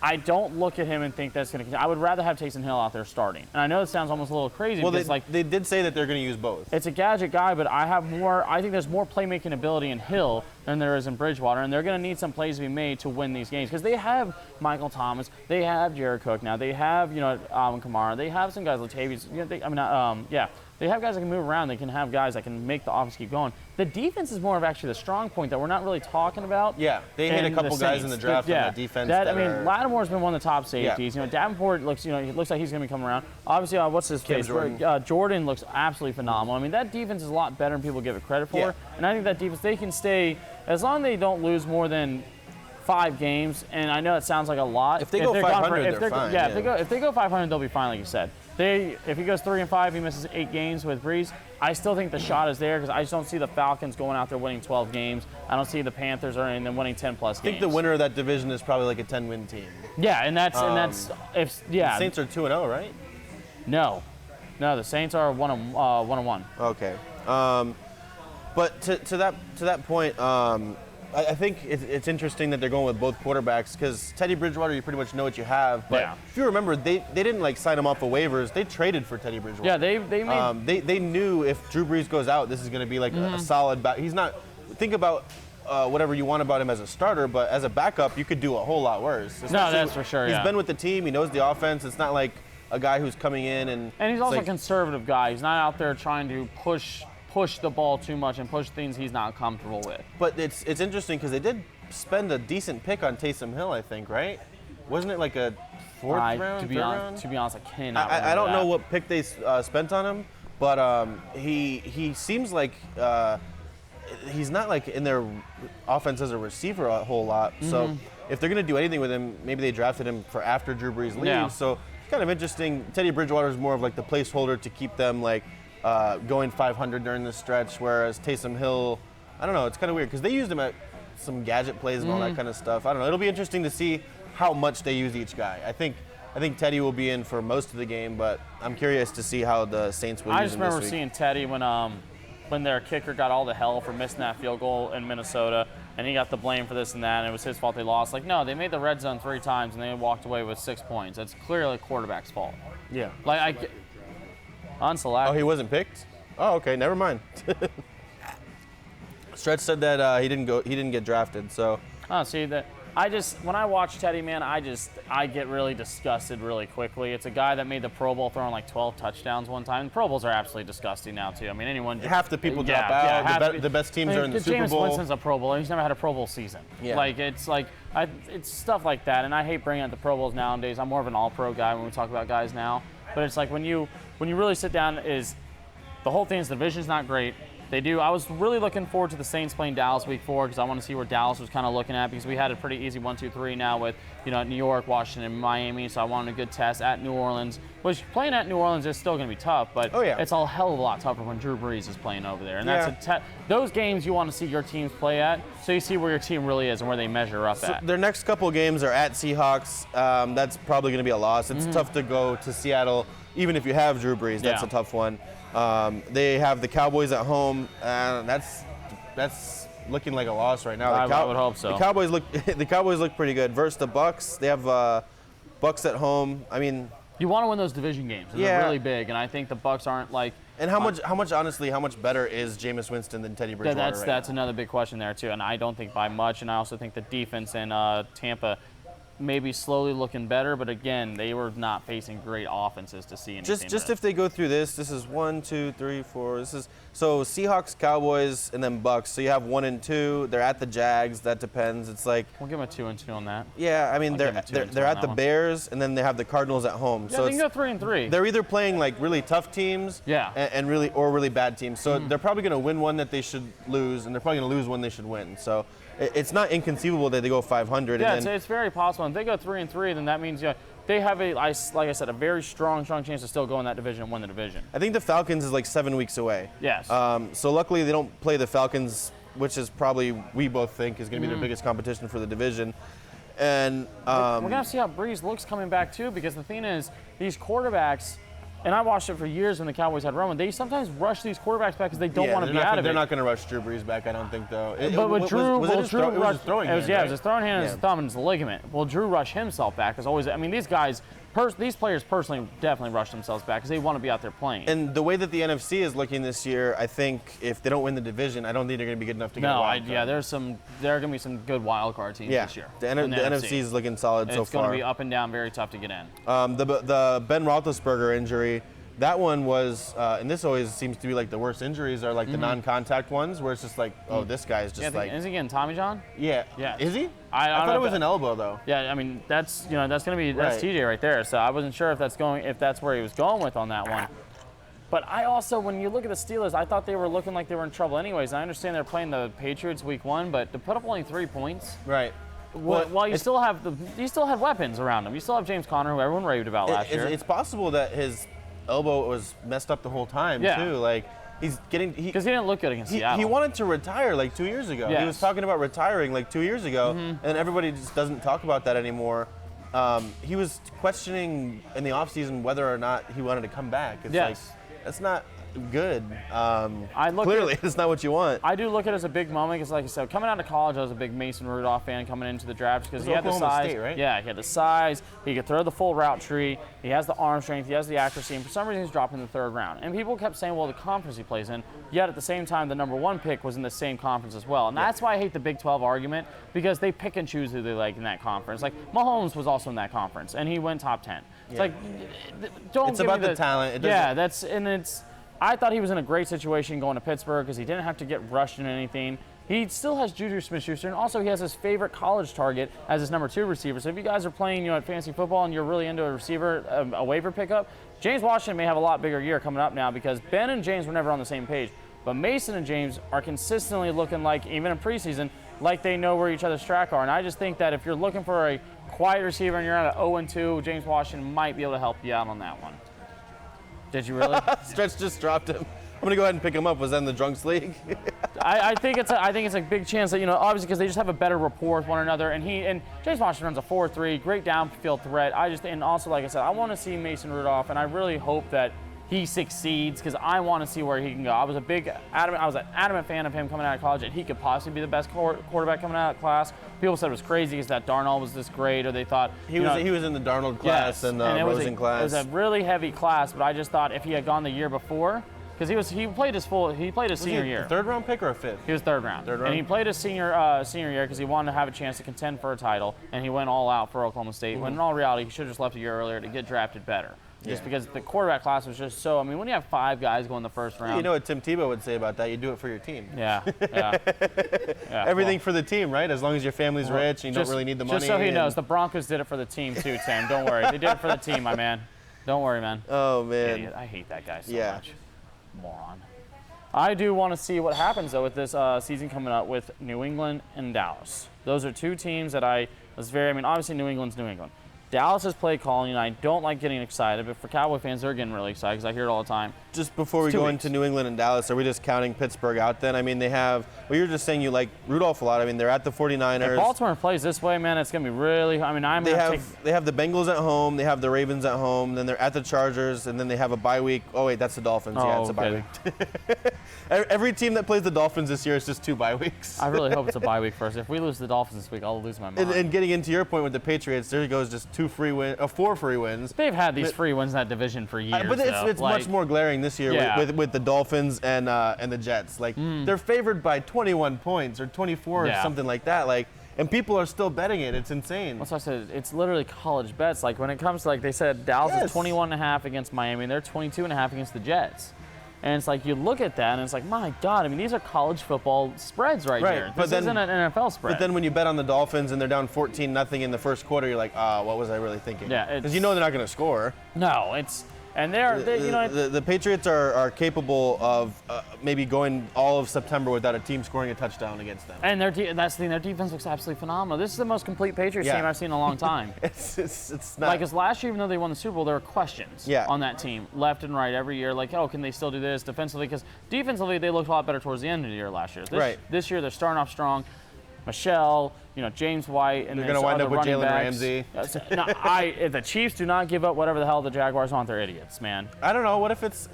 I don't look at him and think that's going to continue. I would rather have Taysom Hill out there starting. And I know it sounds almost a little crazy. Well, because they did say that they're going to use both. It's a gadget guy, but I think there's more playmaking ability in Hill than there is in Bridgewater, and they're going to need some plays to be made to win these games because they have Michael Thomas, they have Jared Cook now, they have Alvin Kamara, they have some guys, Latavius. They have guys that can move around. They can have guys that can make the offense keep going. The defense is more of actually the strong point that we're not really talking about. Yeah, they hit a couple guys in the draft on the defense. Lattimore's been one of the top safeties. Yeah. Davenport looks, he looks like he's going to be coming around. Obviously, what's his face? Jordan looks absolutely phenomenal. I mean, that defense is a lot better than people give it credit for. Yeah. And I think that defense, they can stay, as long as they don't lose more than 5 games, and I know it sounds like a lot. If they go 500, they're fine. Yeah, if they go 500, they'll be fine, like you said. If he goes 3-5, he misses 8 games with Breeze. I still think the shot is there because I just don't see the Falcons going out there winning 12 games. I don't see the Panthers or anything winning 10+ games. I think the winner of that division is probably like a 10-win team. Yeah, The Saints are 2-0, right? No, the Saints are 1-1. Okay, but to that point, I think it's interesting that they're going with both quarterbacks because Teddy Bridgewater, you pretty much know what you have. But if you remember, they didn't sign him off of waivers. They traded for Teddy Bridgewater. Yeah, they knew if Drew Brees goes out, this is going to be like a solid back. He's not. Think about whatever you want about him as a starter, but as a backup, you could do a whole lot worse. No, that's for sure. He's been with the team. He knows the offense. It's not like a guy who's coming in and he's also a conservative guy. He's not out there trying to push the ball too much and push things he's not comfortable with. But it's interesting because they did spend a decent pick on Taysom Hill, I think, right? Wasn't it like a fourth round? To be honest, I cannot. I don't know what pick they spent on him, but he seems like he's not like in their offense as a receiver a whole lot. So if they're going to do anything with him, maybe they drafted him for after Drew Brees leaves. Yeah. So it's kind of interesting. Teddy Bridgewater is more of like the placeholder to keep them going 500 during this stretch, whereas Taysom Hill, I don't know, it's kind of weird because they used him at some gadget plays and all that kind of stuff. I don't know. It'll be interesting to see how much they use each guy. I think Teddy will be in for most of the game, but I'm curious to see how the Saints will use him this week. I just remember seeing Teddy when their kicker got all the hell for missing that field goal in Minnesota, and he got the blame for this and that, and it was his fault they lost. Like, no, they made the red zone 3 times, and they walked away with 6 points. That's clearly the quarterback's fault. Yeah. Unselected. Oh, he wasn't picked? Oh, okay, never mind. Stretch said that he didn't get drafted, so. Oh, see that. When I watch Teddy, man, I get really disgusted really quickly. It's a guy that made the Pro Bowl throwing like 12 touchdowns one time. The Pro Bowls are absolutely disgusting now too. I mean, anyone. Half the people drop out. The best teams are in the Super Bowl. Jameis Winston's a Pro Bowler. He's never had a Pro Bowl season. Yeah. It's stuff like that, and I hate bringing up the Pro Bowls nowadays. I'm more of an All-Pro guy when we talk about guys now. But it's like when you really sit down, is the whole thing is the division's not great. I was really looking forward to the Saints playing Dallas week 4 because I want to see where Dallas was kind of looking at because we had a pretty easy 1-2-3 now with New York, Washington, and Miami. So I wanted a good test at New Orleans. Which playing at New Orleans is still going to be tough, but it's a hell of a lot tougher when Drew Brees is playing over there. And that's those games you want to see your teams play at, so you see where your team really is and where they measure up at. Their next couple of games are at Seahawks. That's probably going to be a loss. It's tough to go to Seattle, even if you have Drew Brees. That's a tough one. They have the Cowboys at home. That's looking like a loss right now. I would hope so. The Cowboys look pretty good. Versus the Bucks, they have Bucks at home. I mean, you want to win those division games. They're really big, and I think the Bucks aren't like. And how much better is Jameis Winston than Teddy Bridgewater? That's another big question there too, and I don't think by much. And I also think the defense in Tampa. Maybe slowly looking better, but again, they were not facing great offenses to see anything. Just if they go through this is 1, 2, 3, 4. This is so Seahawks, Cowboys, and then Bucks. So you have 1 and 2. They're at the Jags. That depends. It's like we'll give them a 2 and 2 on that. Yeah, I mean they're at the Bears, and then they have the Cardinals at home. Yeah, so they can go 3 and 3. They're either playing like really tough teams, and really bad teams. So they're probably going to win one that they should lose, and they're probably going to lose one they should win. So it's not inconceivable that they go 500. Yeah, it's very possible. If they go 3 and 3, then that means they have like I said, a very strong chance to still go in that division and win the division. I think the Falcons is like 7 weeks away. Yes. So luckily they don't play the Falcons, which is probably we both think is going to be their biggest competition for the division. And we're going to see how Brees looks coming back too, because the thing is, these quarterbacks. And I watched it for years when the Cowboys had Roman. They sometimes rush these quarterbacks back because they don't want to be out of it. They're not going to rush Drew Brees back, I don't think, though. But with Drew, was it his throwing hand, it was his throwing hand and his thumb and his leligament. Well, Drew rushed himself back. Because always, I mean, these guys, these players personally definitely rush themselves back because they want to be out there playing. And the way that the NFC is looking this year, I think if they don't win the division, I don't think they're going to be good enough to get a wild card. Yeah, there are going to be some good wild card teams this year. The NFC is looking solid so far. It's going to be up and down, very tough to get in. The Ben Roethlisberger injury, that one was, and this always seems to be like the worst injuries are like the non-contact ones, where it's just like, oh, this guy's just like. Is he getting Tommy John? Yeah. Is he? I thought it was an elbow though. Yeah, I mean that's going to be TJ right there. So I wasn't sure if that's where he was going with on that one. But I also, when you look at the Steelers, I thought they were looking like they were in trouble anyways. I understand they're playing the Patriots week 1, but to put up only 3 points. Right. While you still have weapons around them. You still have James Conner, who everyone raved about last year. It's possible that his elbow was messed up the whole time too. Like he's getting because he didn't look good against Seattle. He wanted to retire like 2 years ago. Yes. He was talking about retiring like 2 years ago, and everybody just doesn't talk about that anymore. He was questioning in the offseason whether or not he wanted to come back. It's like that's not good. Clearly, it's not what you want. I do look at it as a big moment because, like I said, coming out of college, I was a big Mason Rudolph fan coming into the draft because he had the size. State, right? Yeah, he had the size. He could throw the full route tree. He has the arm strength. He has the accuracy. And for some reason, he's dropping in the 3rd round. And people kept saying, well, the conference he plays in. Yet at the same time, the number 1 pick was in the same conference as well. And that's why I hate the Big 12 argument because they pick and choose who they like in that conference. Like Mahomes was also in that conference, and he went top 10. It's like, don't. It's about the talent. I thought he was in a great situation going to Pittsburgh because he didn't have to get rushed into anything. He still has Juju Smith-Schuster, and also he has his favorite college target as his number 2 receiver. So if you guys are playing, at fantasy football and you're really into a receiver, a waiver pickup, James Washington may have a lot bigger year coming up now because Ben and James were never on the same page. But Mason and James are consistently looking like, even in preseason, like they know where each other's track are. And I just think that if you're looking for a quiet receiver and you're at an 0-2, James Washington might be able to help you out on that one. Did you really? Stretch just dropped him. I'm gonna go ahead and pick him up. Was that in the Drunks League? I think it's a big chance that obviously because they just have a better rapport with one another, and James Washington runs a 4.3, great downfield threat. And also like I said, I want to see Mason Rudolph, and I really hope that he succeeds because I want to see where he can go. I was an adamant fan of him coming out of college, and he could possibly be the best quarterback coming out of class. People said it was crazy because that Darnold was this great, or they thought he was in the Darnold class and the Rosen class. It was a really heavy class, but I just thought if he had gone the year before, because he played his senior year. 3rd round pick or a 5th? He was 3rd round. And he played his senior year because he wanted to have a chance to contend for a title, and he went all out for Oklahoma State. When in all reality, he should have just left a year earlier to get drafted better. Just because the quarterback class was just so. I mean, when you have 5 guys go in the 1st round. You know what Tim Tebow would say about that? You do it for your team. Yeah. Everything for the team, right? As long as your family's rich and you don't really need the money. Just so he knows, the Broncos did it for the team too, Tim. Don't worry. They did it for the team, my man. Don't worry, man. Oh, man. Idiot. I hate that guy so much. Moron. I do want to see what happens, though, with this season coming up with New England and Dallas. Those are 2 teams that obviously New England's New England. Dallas has play calling, and I don't like getting excited, but for Cowboy fans, they're getting really excited because I hear it all the time. Just before we go into New England and Dallas, are we just counting Pittsburgh out then? I mean, they have, you're just saying you like Rudolph a lot. I mean, they're at the 49ers. If Baltimore plays this way, man, it's going to be really, they have the Bengals at home, they have the Ravens at home, then they're at the Chargers, and then they have a bye week. Oh, wait, that's the Dolphins. Yeah, it's a bye week. Every team that plays the Dolphins this year is just 2 bye weeks. I really hope it's a bye week first. If we lose the Dolphins this week, I'll lose my mind. And getting into your point with the Patriots, there goes just 4 free wins. They've had these free wins in that division for years. But it's much more glaring this year with the Dolphins and the Jets. Like they're favored by 21 points or 24 or something like that. And people are still betting it. It's insane. That's what I said. It's literally college bets. Like when it comes to they said Dallas is 21.5 against Miami, and they're 22.5 against the Jets. And it's like you look at that and it's like, my God, I mean, these are college football spreads right here. This isn't an NFL spread. But then when you bet on the Dolphins and they're down 14-0 in the first quarter, you're like, what was I really thinking? Yeah. Because you know they're not going to score. No, it's – and the Patriots are capable of maybe going all of September without a team scoring a touchdown against them. And that's the thing. Their defense looks absolutely phenomenal. This is the most complete Patriots team I've seen in a long time. It's not. Because last year, even though they won the Super Bowl, there were questions on that team left and right every year. Like, can they still do this defensively? Because defensively, they looked a lot better towards the end of the year last year. This year, they're starting off strong. Michelle, James White, and they're going to wind up with Jalen Ramsey. If the Chiefs do not give up whatever the hell the Jaguars want, they're idiots, man. I don't know. What if it's,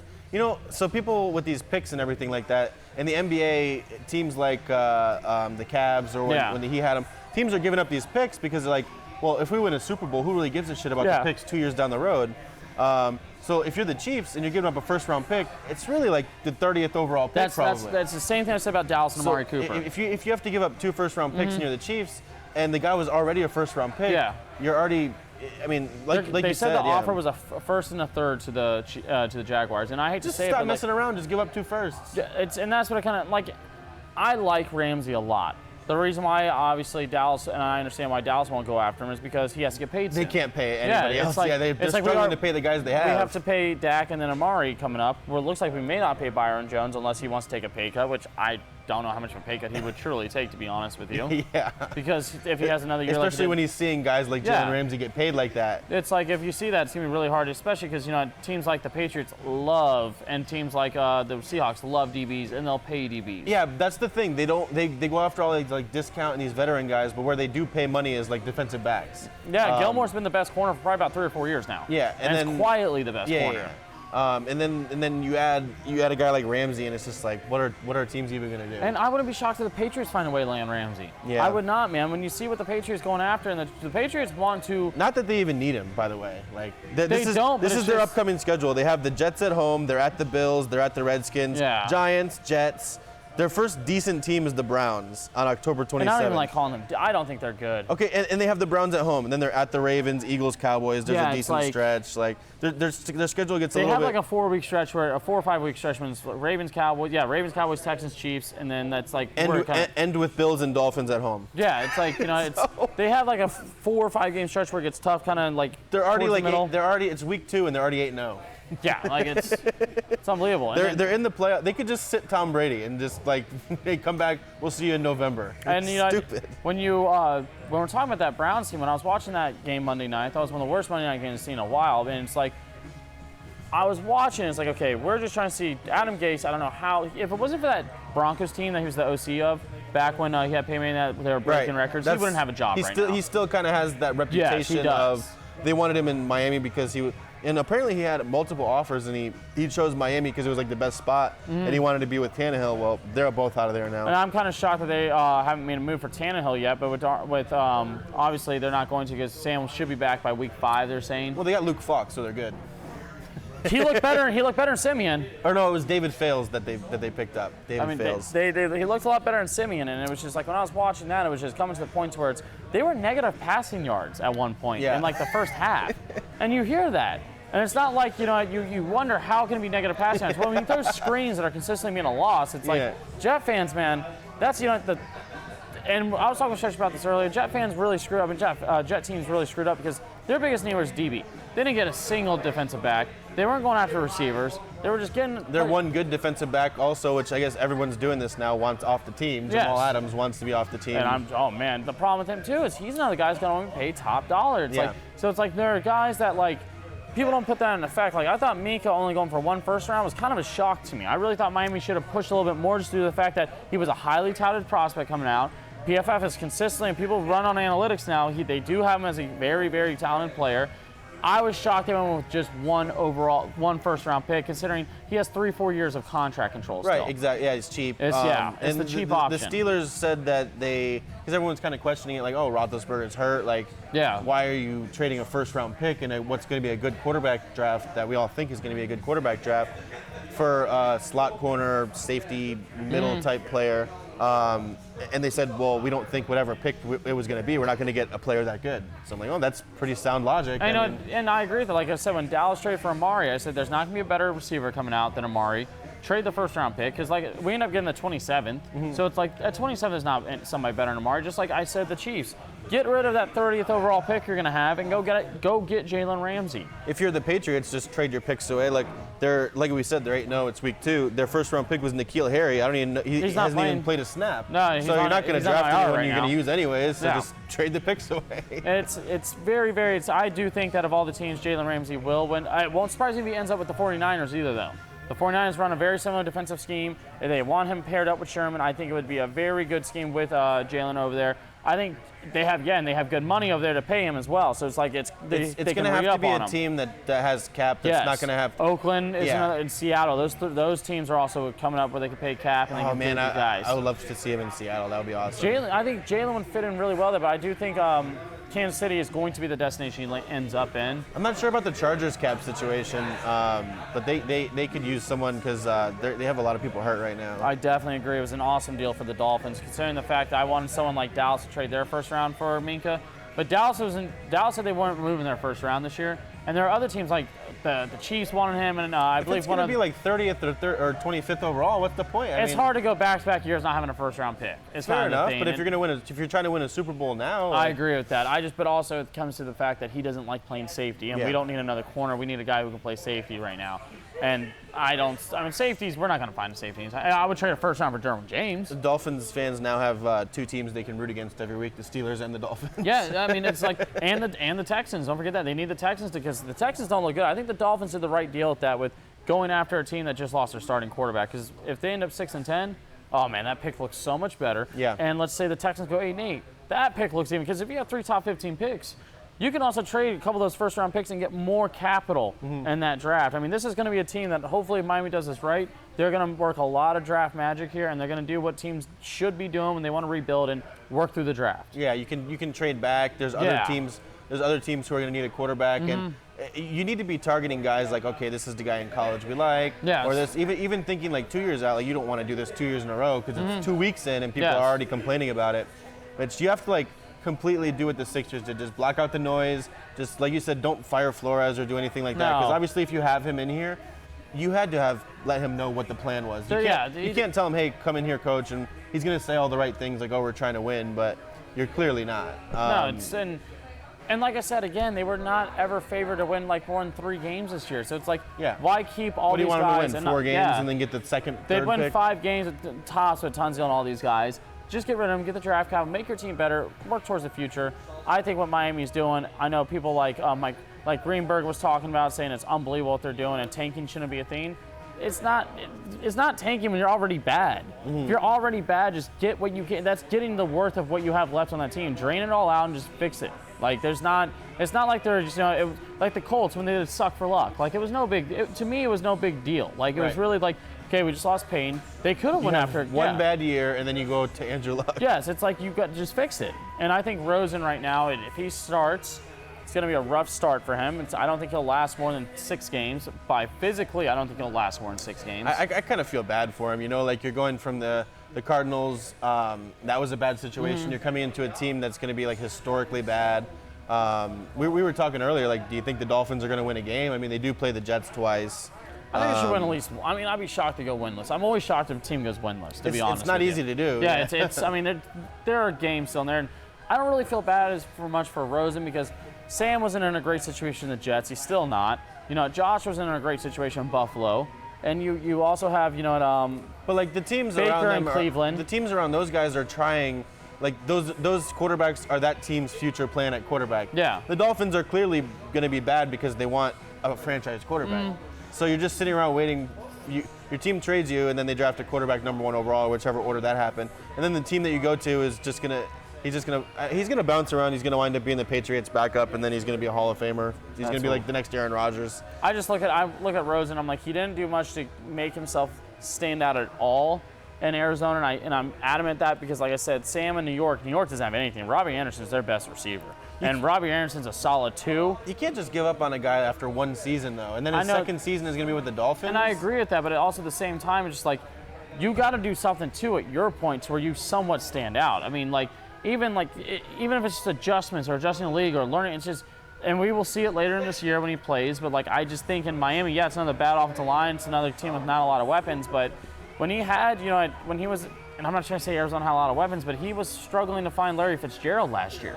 so people with these picks and everything like that, in the NBA, teams like the Cavs or when he had them, teams are giving up these picks because they're like, well, if we win a Super Bowl, who really gives a shit about Yeah. the picks 2 years down the road? So if you're the Chiefs and you're giving up a first-round pick, it's really like the 30th overall pick, probably. That's the same thing I said about Dallas and Amari Cooper. If you have to give up 2 first-round picks and you're the Chiefs, and the guy was already a first-round pick, Yeah. you're already. I mean, like they you said, said, the offer was a first and a third to the Jaguars, and I hate just to say stop it, but messing around. Just give up 2 firsts. and that's what I kind of like. I like Ramsey a lot. The reason why, obviously, Dallas, and I understand why Dallas won't go after him, is because he has to get paid soon. They can't pay anybody else. Like, They're struggling to pay the guys they have. We have to pay Dak and then Amari coming up. Well, it looks like we may not pay Byron Jones unless he wants to take a pay cut, which I don't know how much of a pay cut he would truly take, to be honest with you. Yeah. Because if he has another year left, especially when he's seeing guys like Jalen Ramsey get paid like that. It's like if you see that, it's gonna be really hard, especially because teams like the Patriots love, and teams like the Seahawks love DBs, and they'll pay DBs. Yeah, that's the thing. They go after all these like discount and these veteran guys, but where they do pay money is like defensive backs. Yeah, Gilmore's been the best corner for probably about 3 or 4 years now. Yeah, and then it's quietly the best corner. Yeah. And then you add a guy like Ramsey, and it's just like, what are teams even gonna do? And I wouldn't be shocked if the Patriots find a way to land Ramsey. Yeah. I would not, man. When you see what the Patriots going after, and the Patriots want to. Not that they even need him, by the way. Like This is their upcoming schedule. They have the Jets at home. They're at the Bills. They're at the Redskins. Yeah. Giants, Jets. Their first decent team is the Browns on October 27th. And I don't even like calling them. I don't think they're good. Okay, and they have the Browns at home, and then they're at the Ravens, Eagles, Cowboys. There's a decent stretch. Like their schedule gets a little bit. They have like a 4-week stretch where a 4 or 5 week stretch when it's Ravens, Cowboys, Cowboys, Texans, Chiefs, and then that's like end with Bills and Dolphins at home. Yeah, it's like it's they have like a 4 or 5 game stretch where it gets tough, kind of like they're already like it's week 2 and they're already 8-0. Yeah, like it's unbelievable. They're in the playoff. They could just sit Tom Brady and just like, hey, come back. We'll see you in November. And stupid. When we're talking about that Browns team, when I was watching that game Monday night, I thought it was one of the worst Monday night games I've seen in a while. And it's like I was watching. It's like, okay, we're just trying to see Adam Gase. I don't know how. If it wasn't for that Broncos team that he was the OC of back when he had payment that they were breaking records, he wouldn't have a job now. He still kind of has that reputation of they wanted him in Miami because he. And apparently he had multiple offers, and he chose Miami because it was like the best spot, and he wanted to be with Tannehill. Well, they're both out of there now. And I'm kind of shocked that they haven't made a move for Tannehill yet, but with obviously they're not going to because Sam should be back by week 5. They're saying. Well, they got Luke Falk, so they're good. He looked better. He looked better in Simeon. Or no, it was David Fales that they picked up. Fales. He looked a lot better in Simeon, and it was just like when I was watching that, it was just coming to the point where they were negative passing yards at one point in like the first half, and you hear that. And it's not like, you wonder how can it be negative passing yards. Well, when you throw screens that are consistently being a loss, it's like Jet fans, man, that's, and I was talking to Shesh about this earlier, Jet fans really screwed up, and Jet teams really screwed up because their biggest need was DB. They didn't get a single defensive back. They weren't going after receivers. They were just getting... Their one good defensive back also, which I guess everyone's doing this now, wants off the team. Jamal Adams wants to be off the team. And man, the problem with him too is he's another guy who's going to pay top dollar. So it's like there are guys that people don't put that in effect. Like, I thought Mika only going for 1 first round was kind of a shock to me. I really thought Miami should have pushed a little bit more just due to the fact that he was a highly touted prospect coming out. PFF is consistently, and people run on analytics now, they do have him as a very, very talented player. I was shocked they went with just 1 first round pick, considering he has 3-4 years of contract control still. Right, exactly. Yeah, it's cheap. It's the cheap option. The Steelers said that because everyone's kind of questioning it, like, oh, Roethlisberger's hurt. Like, why are you trading a first round pick in what's going to be a good quarterback draft that we all think is going to be a good quarterback draft for a slot corner, safety, middle type player? And they said, well, we don't think whatever pick it was going to be, we're not going to get a player that good. So I'm like, oh, that's pretty sound logic. And I agree with that. Like I said, when Dallas traded for Amari, I said there's not going to be a better receiver coming out than Amari. Trade the first round pick because we end up getting the 27th. So it's like at 27 is not somebody better than Amari. Just like I said, the Chiefs. Get rid of that 30th overall pick you're going to have and go get Jalen Ramsey. If you're the Patriots, just trade your picks away. Like we said, they're 8-0. It's week 2. Their first round pick was N'Keal Harry. I don't even know. He hasn't even played a snap. No, so you're not going to draft anyone you're going to use anyways. So no. just trade the picks away. It's very, very. I do think that of all the teams, Jalen Ramsey will win. It won't surprise me if he ends up with the 49ers either, though. The 49ers run a very similar defensive scheme. If they want him paired up with Sherman, I think it would be a very good scheme with Jalen over there. I think they have good money over there to pay him as well. So it's like it's going to have to be a team that has cap that's not going to have. Oakland is another, in Seattle. Those teams are also coming up where they can pay cap and they can pay guys. I would love to see him in Seattle. That would be awesome. I think Jalen would fit in really well there, but I do think Kansas City is going to be the destination he ends up in. I'm not sure about the Chargers cap situation, but they could use someone because they have a lot of people hurt right now. I definitely agree. It was an awesome deal for the Dolphins, considering the fact that I wanted someone like Dallas to trade their first round for Minka. But Dallas said they weren't moving their first round this year, and there are other teams like the Chiefs wanted him, and I believe it's going to be like 30th or 25th overall. What's the point? It's hard to go back-to-back years not having a first-round pick. It's fair kind of enough, the thing. but if you're trying to win a Super Bowl now, I agree with that. But also it comes to the fact that he doesn't like playing safety, and we don't need another corner. We need a guy who can play safety right now. And safeties, we're not going to find a safety. I would trade a first round for Derwin James. The Dolphins fans now have two teams they can root against every week: the Steelers and the Dolphins. Yeah, I mean it's like and the Texans. Don't forget that they need the Texans because the Texans don't look good. I think the Dolphins did the right deal with that with going after a team that just lost their starting quarterback. Because if they end up 6-10, oh man, that pick looks so much better. Yeah. And let's say the Texans go 8-8, that pick looks even because if you have 3 top 15 picks. You can also trade a couple of those first-round picks and get more capital in that draft. I mean, this is going to be a team that hopefully if Miami does this right, they're going to work a lot of draft magic here, and they're going to do what teams should be doing when they want to rebuild and work through the draft. Yeah, you can trade back. There's other teams. There's other teams who are going to need a quarterback, and you need to be targeting guys like, okay, this is the guy in college we like, or this. Even thinking like 2 years out, like you don't want to do this 2 years in a row because it's 2 weeks in and people are already complaining about it. But you have to like completely do what the Sixers did. Just block out the noise. Just like you said, don't fire Flores or do anything like that. Because obviously if you have him in here, you had to have let him know what the plan was. You can't tell him, hey, come in here, coach, and he's going to say all the right things like, oh, we're trying to win, but you're clearly not. And like I said, again, they were not ever favored to win like more than 3 games this year. So it's like, why keep all these guys? What do you want them to win, 4 games and then get the second, third pick? They'd win 5 games at tops with Tunsil and all these guys. Just get rid of them, get the draft capital, make your team better, work towards the future. I think what Miami's doing, I know people like Greenberg was talking about, saying it's unbelievable what they're doing and tanking shouldn't be a thing. It's not tanking when you're already bad. If you're already bad, just get what you can. That's getting the worth of what you have left on that team. Drain it all out and just fix it. Like it's not like they're just like the Colts when they did suck for luck. Like it was no big. To me, it was no big deal. Like it was really like. Okay, we just lost Payne. They could have went after one bad year, and then you go to Andrew Luck. Yes, it's like you've got to just fix it. And I think Rosen right now, if he starts, it's going to be a rough start for him. I don't think he'll last more than 6 games. Physically, I don't think he'll last more than 6 games. I kind of feel bad for him. Like you're going from the Cardinals. That was a bad situation. You're coming into a team that's going to be like historically bad. We were talking earlier. Like, do you think the Dolphins are going to win a game? I mean, they do play the Jets twice. I think they should win at least. I mean, I'd be shocked to go winless. I'm always shocked if a team goes winless. To be honest, it's not easy to do. Yeah, it's. I mean, there are games still in there, and I don't really feel bad for Rosen because Sam wasn't in a great situation in the Jets. He's still not. Josh wasn't in a great situation in Buffalo, and you also have But like the teams Baker around them in Cleveland. The teams around those guys are trying. Like those quarterbacks are that team's future plan at quarterback. Yeah. The Dolphins are clearly going to be bad because they want a franchise quarterback. So you're just sitting around waiting. Your team trades you, and then they draft a quarterback number 1 overall, whichever order that happened. And then the team that you go to is just gonna he's gonna bounce around. He's gonna wind up being the Patriots backup, and then he's gonna be a Hall of Famer. He's gonna be like the next Aaron Rodgers. I look at Rosen. I'm like, he didn't do much to make himself stand out at all in Arizona, and I'm adamant that because, like I said, Sam in New York doesn't have anything. Robbie Anderson's their best receiver. And Robbie Anderson's a solid 2. You can't just give up on a guy after 1 season, though. And then his second season is going to be with the Dolphins. And I agree with that, but also at the same time, it's just like, you got to do something, too, at your point to where you somewhat stand out. I mean, even if it's just adjustments or adjusting the league or learning, it's just, and we will see it later in this year when he plays, but, I just think in Miami, it's another bad offensive line. It's another team with not a lot of weapons, but when he had, when he was, and I'm not trying to say Arizona had a lot of weapons, but he was struggling to find Larry Fitzgerald last year.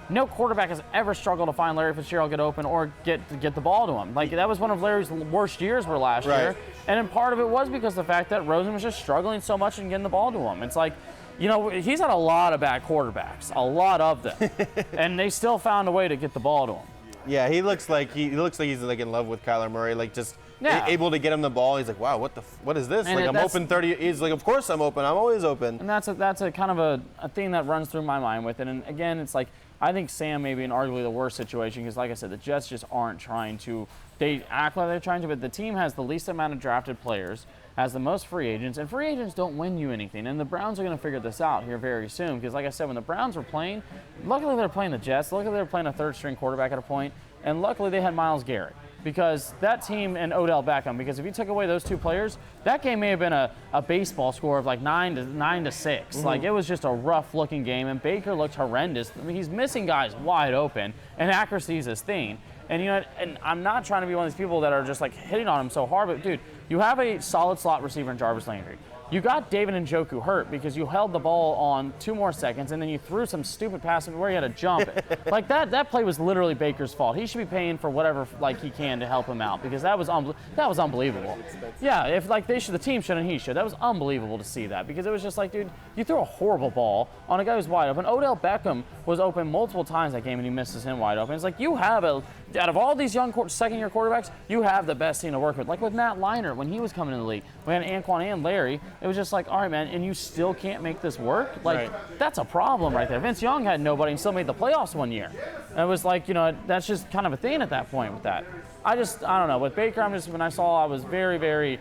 No quarterback has ever struggled to find Larry Fitzgerald get open or get the ball to him. That was one of Larry's worst years were last year. And then part of it was because of the fact that Rosen was just struggling so much in getting the ball to him. It's like, he's had a lot of bad quarterbacks, a lot of them. And they still found a way to get the ball to him. Yeah, he looks like he's in love with Kyler Murray. able to get him the ball. He's like, wow, what is this? And like, I'm open 30. He's like, of course I'm open. I'm always open. And that's a kind of a thing that runs through my mind with it. And again, it's like, I think Sam may be in arguably the worst situation because, like I said, the Jets just aren't trying to. They act like they're trying to, but the team has the least amount of drafted players, has the most free agents, and free agents don't win you anything. And the Browns are going to figure this out here very soon because, like I said, when the Browns were playing, luckily they were playing the Jets. Luckily they were playing a third-string quarterback at a point, and luckily they had Myles Garrett. Because that team and Odell Beckham, because if you took away those two players, that game may have been a baseball score of like 9 to 6. Like, it was just a rough-looking game, and Baker looked horrendous. I mean, he's missing guys wide open, and accuracy is his thing. And you know, and I'm not trying to be one of these people that are just like hitting on him so hard, but dude, you have a solid slot receiver in Jarvis Landry. You got David Njoku hurt because you held the ball on 2 more seconds and then you threw some stupid pass where he had to jump. Like that play was literally Baker's fault. He should be paying for whatever like he can to help him out because that was unbelievable. Yeah, if like the team should and he should. That was unbelievable to see that because it was just like, dude, you threw a horrible ball on a guy who's wide open. Odell Beckham was open multiple times that game and he misses him wide open. It's like you have out of all these young second-year quarterbacks, you have the best team to work with. Like with Matt Leinart when he was coming in the league, we had Anquan and Larry. It was just like, all right, man, and you still can't make this work? Like, That's a problem right there. Vince Young had nobody and still made the playoffs one year. And it was like, you know, that's just kind of a thing at that point with that. I don't know. With Baker, when I was very, very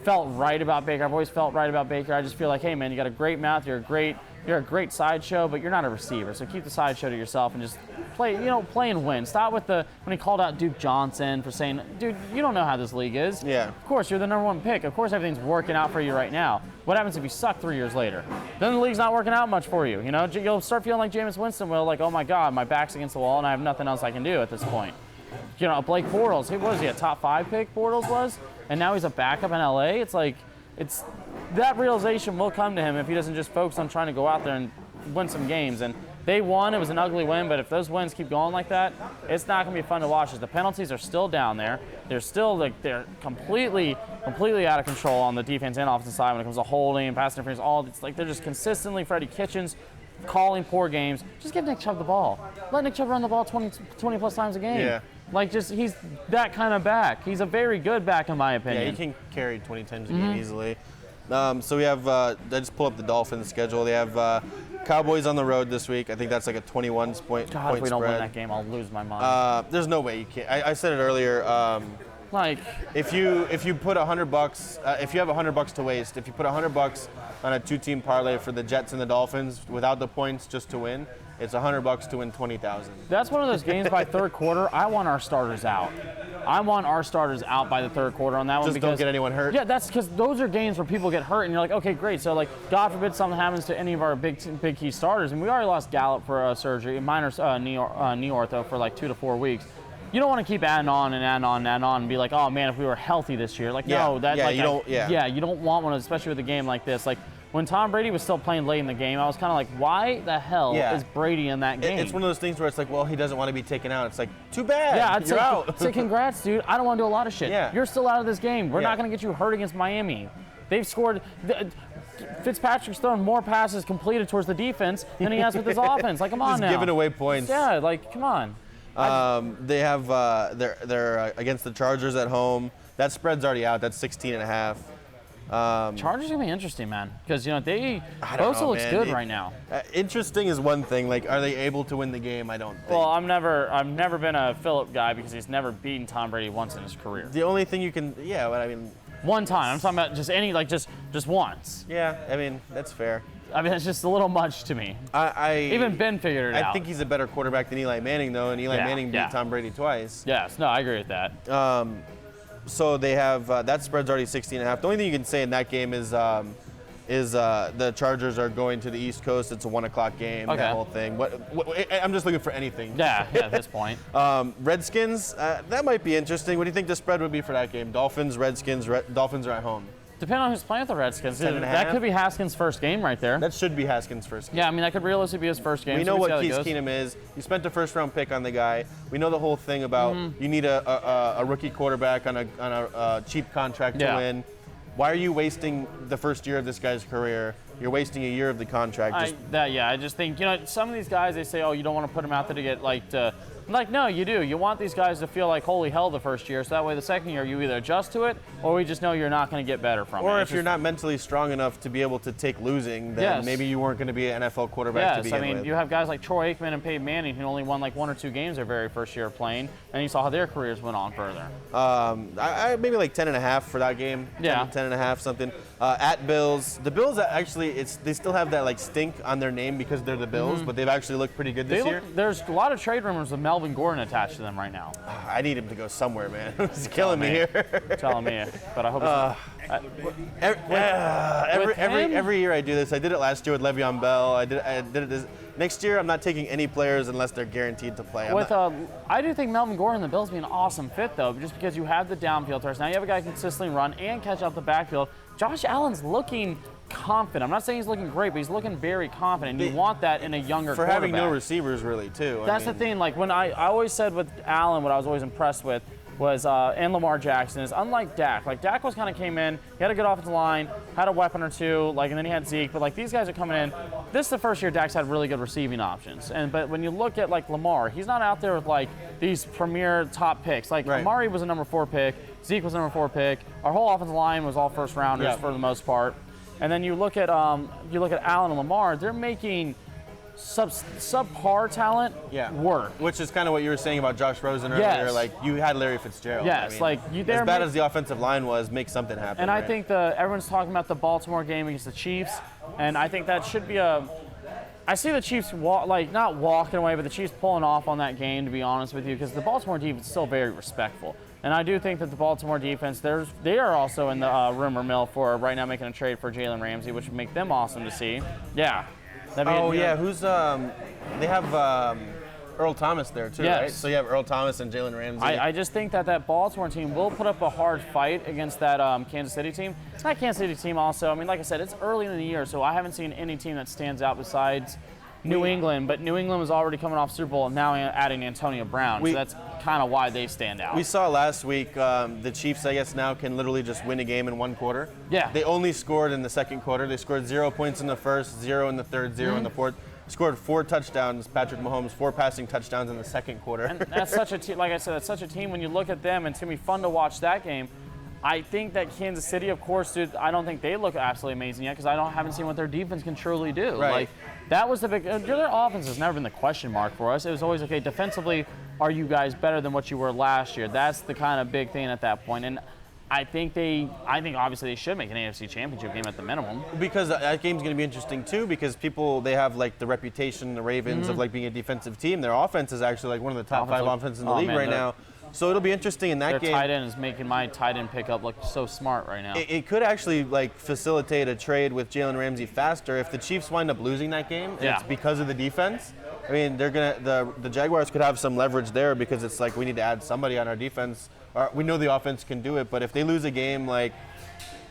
felt right about Baker. I've always felt right about Baker. I just feel like, hey, man, you got a great mouth. You're a great sideshow, but you're not a receiver. So keep the sideshow to yourself and just play and win. Stop with when he called out Duke Johnson for saying, dude, you don't know how this league is. Yeah. Of course, you're the #1 pick. Of course, everything's working out for you right now. What happens if you suck 3 years later? Then the league's not working out much for you. You know, you'll start feeling like Jameis Winston will, like, oh my God, my back's against the wall and I have nothing else I can do at this point. You know, Blake Bortles, what was he, a top 5 pick Bortles was? And now he's a backup in LA. It's like, that realization will come to him if he doesn't just focus on trying to go out there and win some games. And they won. It was an ugly win, but if those wins keep going like that, it's not going to be fun to watch. As the penalties are still down there. They're still they're completely out of control on the defense and offensive side when it comes to holding and pass interference. It's like they're just consistently Freddie Kitchens calling poor games. Just give Nick Chubb the ball. Let Nick Chubb run the ball 20 plus times a game. Yeah. Like, he's that kind of back. He's a very good back, in my opinion. Yeah, he can carry 20 times a game easily. So we have, I just pull up the Dolphins schedule. They have Cowboys on the road this week. I think that's like a 21 point God, if we don't spread. win that game, I'll lose my mind. There's no way you can't. I said it earlier. If you put $100, if you have $100 to waste, if you put $100 on a 2-team parlay for the Jets and the Dolphins without the points just to win, it's $100 to win 20,000. That's one of those games by third quarter. I want our starters out. I want our starters out by the third quarter on that one. Just don't get anyone hurt. Yeah, that's because those are games where people get hurt, and you're like, okay, great. So, like, God forbid something happens to any of our big key starters, and we already lost Gallup for surgery, minor knee ortho for like 2 to 4 weeks. You don't want to keep adding on and be like, oh man, if we were healthy this year, like, no, you don't want one, especially with a game like this, like. When Tom Brady was still playing late in the game, I was kind of like, why the hell is Brady in that game? It's one of those things where it's like, well, he doesn't want to be taken out. It's like, too bad. Yeah, you're out. I'd say, congrats, dude. I don't want to do a lot of shit. Yeah. You're still out of this game. We're not going to get you hurt against Miami. They've scored. Fitzpatrick's thrown more passes completed towards the defense than he has with his offense. Like, come on now. He's giving away points. Yeah, like, come on. They have they're against the Chargers at home. That spread's already out. That's 16.5. Chargers gonna be interesting, man, because Bosa looks good right now. Interesting is one thing. Like, are they able to win the game? I don't think. Well, I've never been a Phillip guy because he's never beaten Tom Brady once in his career. The only thing you can, but I mean. One time. I'm talking about just once. Yeah, I mean that's fair. I mean, it's just a little much to me. Even Ben figured it out. I think he's a better quarterback than Eli Manning, though, and Eli Manning beat Tom Brady twice. Yes, no, I agree with that. So they have that spread's already 16.5. The only thing you can say in that game is the Chargers are going to the East Coast. It's a 1:00 game. Okay. That whole thing. I'm just looking for anything. Yeah, at this point. Redskins, that might be interesting. What do you think the spread would be for that game? Dolphins, Redskins. Dolphins are at home. Depending on who's playing with the Redskins. 7.5? That could be Haskins' first game right there. That should be Haskins' first game. Yeah, I mean, that could realistically be his first game. We know what Case Keenum is. You spent a first-round pick on the guy. We know the whole thing about you need a rookie quarterback on a cheap contract to win. Why are you wasting the first year of this guy's career you're wasting a year of the contract. I just think, some of these guys, they say, oh, you don't want to put them out there to get no, you do. You want these guys to feel like holy hell the first year, so that way the second year you either adjust to it or we just know you're not going to get better from it. Or if you're not mentally strong enough to be able to take losing, then maybe you weren't going to be an NFL quarterback to begin with. You have guys like Troy Aikman and Peyton Manning who only won like 1 or 2 games their very first year of playing, and you saw how their careers went on further. I maybe like 10.5 for that game. 10.5 something. At Bills, the Bills actually they still have that like stink on their name because they're the Bills, but they've actually looked pretty good this year. There's a lot of trade rumors with Melvin Gordon attached to them right now. I need him to go somewhere, man. He's killing me here. Telling me, but I hope every year I do this. I did it last year with Le'Veon Bell. I did it this. Next year, I'm not taking any players unless they're guaranteed to play. I do think Melvin Gordon and the Bills be an awesome fit, though, just because you have the downfield threats. Now you have a guy who can consistently run and catch out the backfield. Josh Allen's looking confident. I'm not saying he's looking great, but he's looking very confident. You want that in a younger quarterback. For having no receivers, really, too. That's the thing. Like, when I always said with Allen, what I was always impressed with was, and Lamar Jackson, is unlike Dak. Like, Dak kind of came in, he had a good offensive line, had a weapon or two, and then he had Zeke. But, like, these guys are coming in. This is the first year Dak's had really good receiving options. But when you look at, like, Lamar, he's not out there with, like, these premier top picks. Like, Amari was a number 4 pick. Zeke was a number 4 pick. Our whole offensive line was all first-rounders for the most part. And then you look at Allen and Lamar, they're making subpar talent work. Which is kind of what you were saying about Josh Rosen earlier. Yes. Like, you had Larry Fitzgerald. Yes. I mean, as bad as the offensive line was, make something happen. And I think everyone's talking about the Baltimore game against the Chiefs, and I think that should be I see the Chiefs not walking away, but the Chiefs pulling off on that game, to be honest with you, because the Baltimore defense is still very respectful. And I do think that the Baltimore defense, they are also in the rumor mill for right now making a trade for Jalen Ramsey, which would make them awesome to see. Yeah. Who's they have Earl Thomas there too, right? So you have Earl Thomas and Jalen Ramsey. I just think that Baltimore team will put up a hard fight against that Kansas City team. That Kansas City team also, I mean, like I said, it's early in the year, so I haven't seen any team that stands out besides New England. But New England was already coming off Super Bowl and now adding Antonio Brown, so that's kind of why they stand out. We saw last week the Chiefs, I guess, now can literally just win a game in one quarter. Yeah. They only scored in the second quarter. They scored 0 points in the first, 0 in the third, 0 in the fourth. Scored 4 touchdowns, Patrick Mahomes, 4 passing touchdowns in the second quarter. And that's such a team, like I said, that's such a team. When you look at them, and it's going to be fun to watch that game. I think that Kansas City, of course, dude, I don't think they look absolutely amazing yet because haven't seen what their defense can truly do. Right. Like, that was the big, their offense has never been the question mark for us. It was always, okay, defensively, are you guys better than what you were last year? That's the kind of big thing at that point. And I think obviously they should make an AFC Championship game at the minimum. Because that game's going to be interesting too, because they have like the reputation, the Ravens, of like being a defensive team. Their offense is actually like one of the top 5 offenses in the league right now. So it'll be interesting in that game. Their tight end is making my tight end pickup look so smart right now. It could actually like facilitate a trade with Jalen Ramsey faster if the Chiefs wind up losing that game. It's because of the defense. I mean, the Jaguars could have some leverage there because it's like we need to add somebody on our defense. We know the offense can do it, but if they lose a game like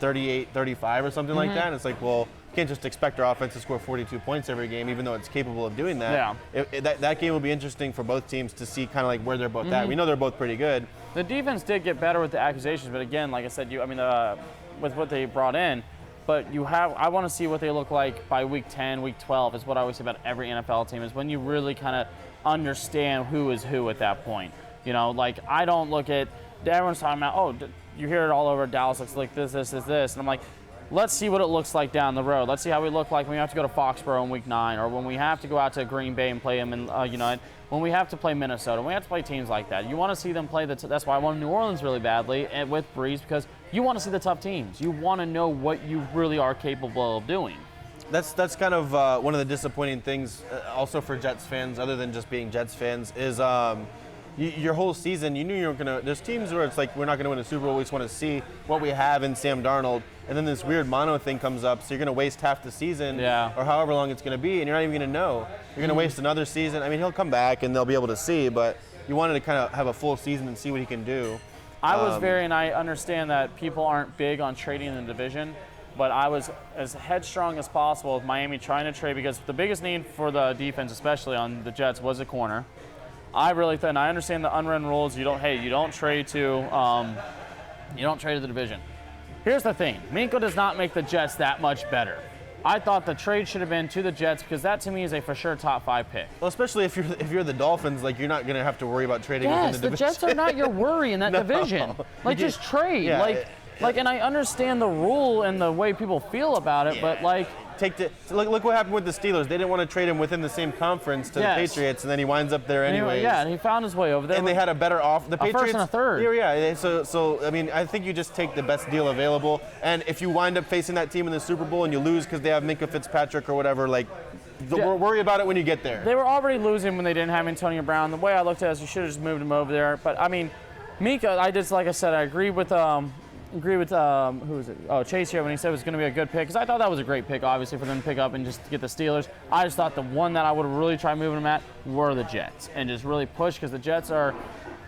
38-35 or something like that, it's like, well, you can't just expect our offense to score 42 points every game, even though it's capable of doing that. Yeah. That game will be interesting for both teams to see kind of like where they're both at. We know they're both pretty good. The defense did get better with the accusations, but again, like I said, with what they brought in, but I want to see what they look like by week 10, week 12 is what I always say about every NFL team, is when you really kind of understand who is who at that point. Like, I don't look at, everyone's talking about, you hear it all over, Dallas looks like this. And I'm like, let's see what it looks like down the road. Let's see how we look like when we have to go to Foxborough in week 9, or when we have to go out to Green Bay and play them in, when we have to play Minnesota, when we have to play teams like that. You want to see them play that's why I want New Orleans really badly and with Breeze, because you want to see the tough teams. You want to know what you really are capable of doing. That's kind of one of the disappointing things also for Jets fans, other than just being Jets fans, is your whole season, you knew you weren't going to – there's teams where it's like, we're not going to win a Super Bowl. We just want to see what we have in Sam Darnold. And then this weird mono thing comes up, so you're going to waste half the season or however long it's going to be, and you're not even going to know. You're going to waste another season. I mean, he'll come back, and they'll be able to see, but you wanted to kind of have a full season and see what he can do. And I understand that people aren't big on trading in the division, but I was as headstrong as possible with Miami trying to trade, because the biggest need for the defense, especially on the Jets, was a corner. I really think, and I understand the unwritten rules. You don't trade to the division. Here's the thing: Minka does not make the Jets that much better. I thought the trade should have been to the Jets because that to me is a for sure top 5 pick. Well, especially if you're the Dolphins, like you're not gonna have to worry about trading within the division. Yes, the Jets are not your worry in that division. Like just trade. Yeah, Like, and I understand the rule and the way people feel about it, but like. Look what happened with the Steelers. They didn't want to trade him within the same conference to the Patriots, and then he winds up there anyways. Yeah, he found his way over there. And they had a better offer. The Patriots, first and a third. Yeah. So I mean, I think you just take the best deal available. And if you wind up facing that team in the Super Bowl and you lose because they have Minka Fitzpatrick or whatever, like, worry about it when you get there. They were already losing when they didn't have Antonio Brown. The way I looked at it is you should have just moved him over there. But I mean, Minka, like I said, I agree with who is it? Oh, Chase here when he said it was going to be a good pick, because I thought that was a great pick, obviously, for them to pick up and just get the Steelers. I just thought the one that I would have really tried moving them at were the Jets and just really push, because the Jets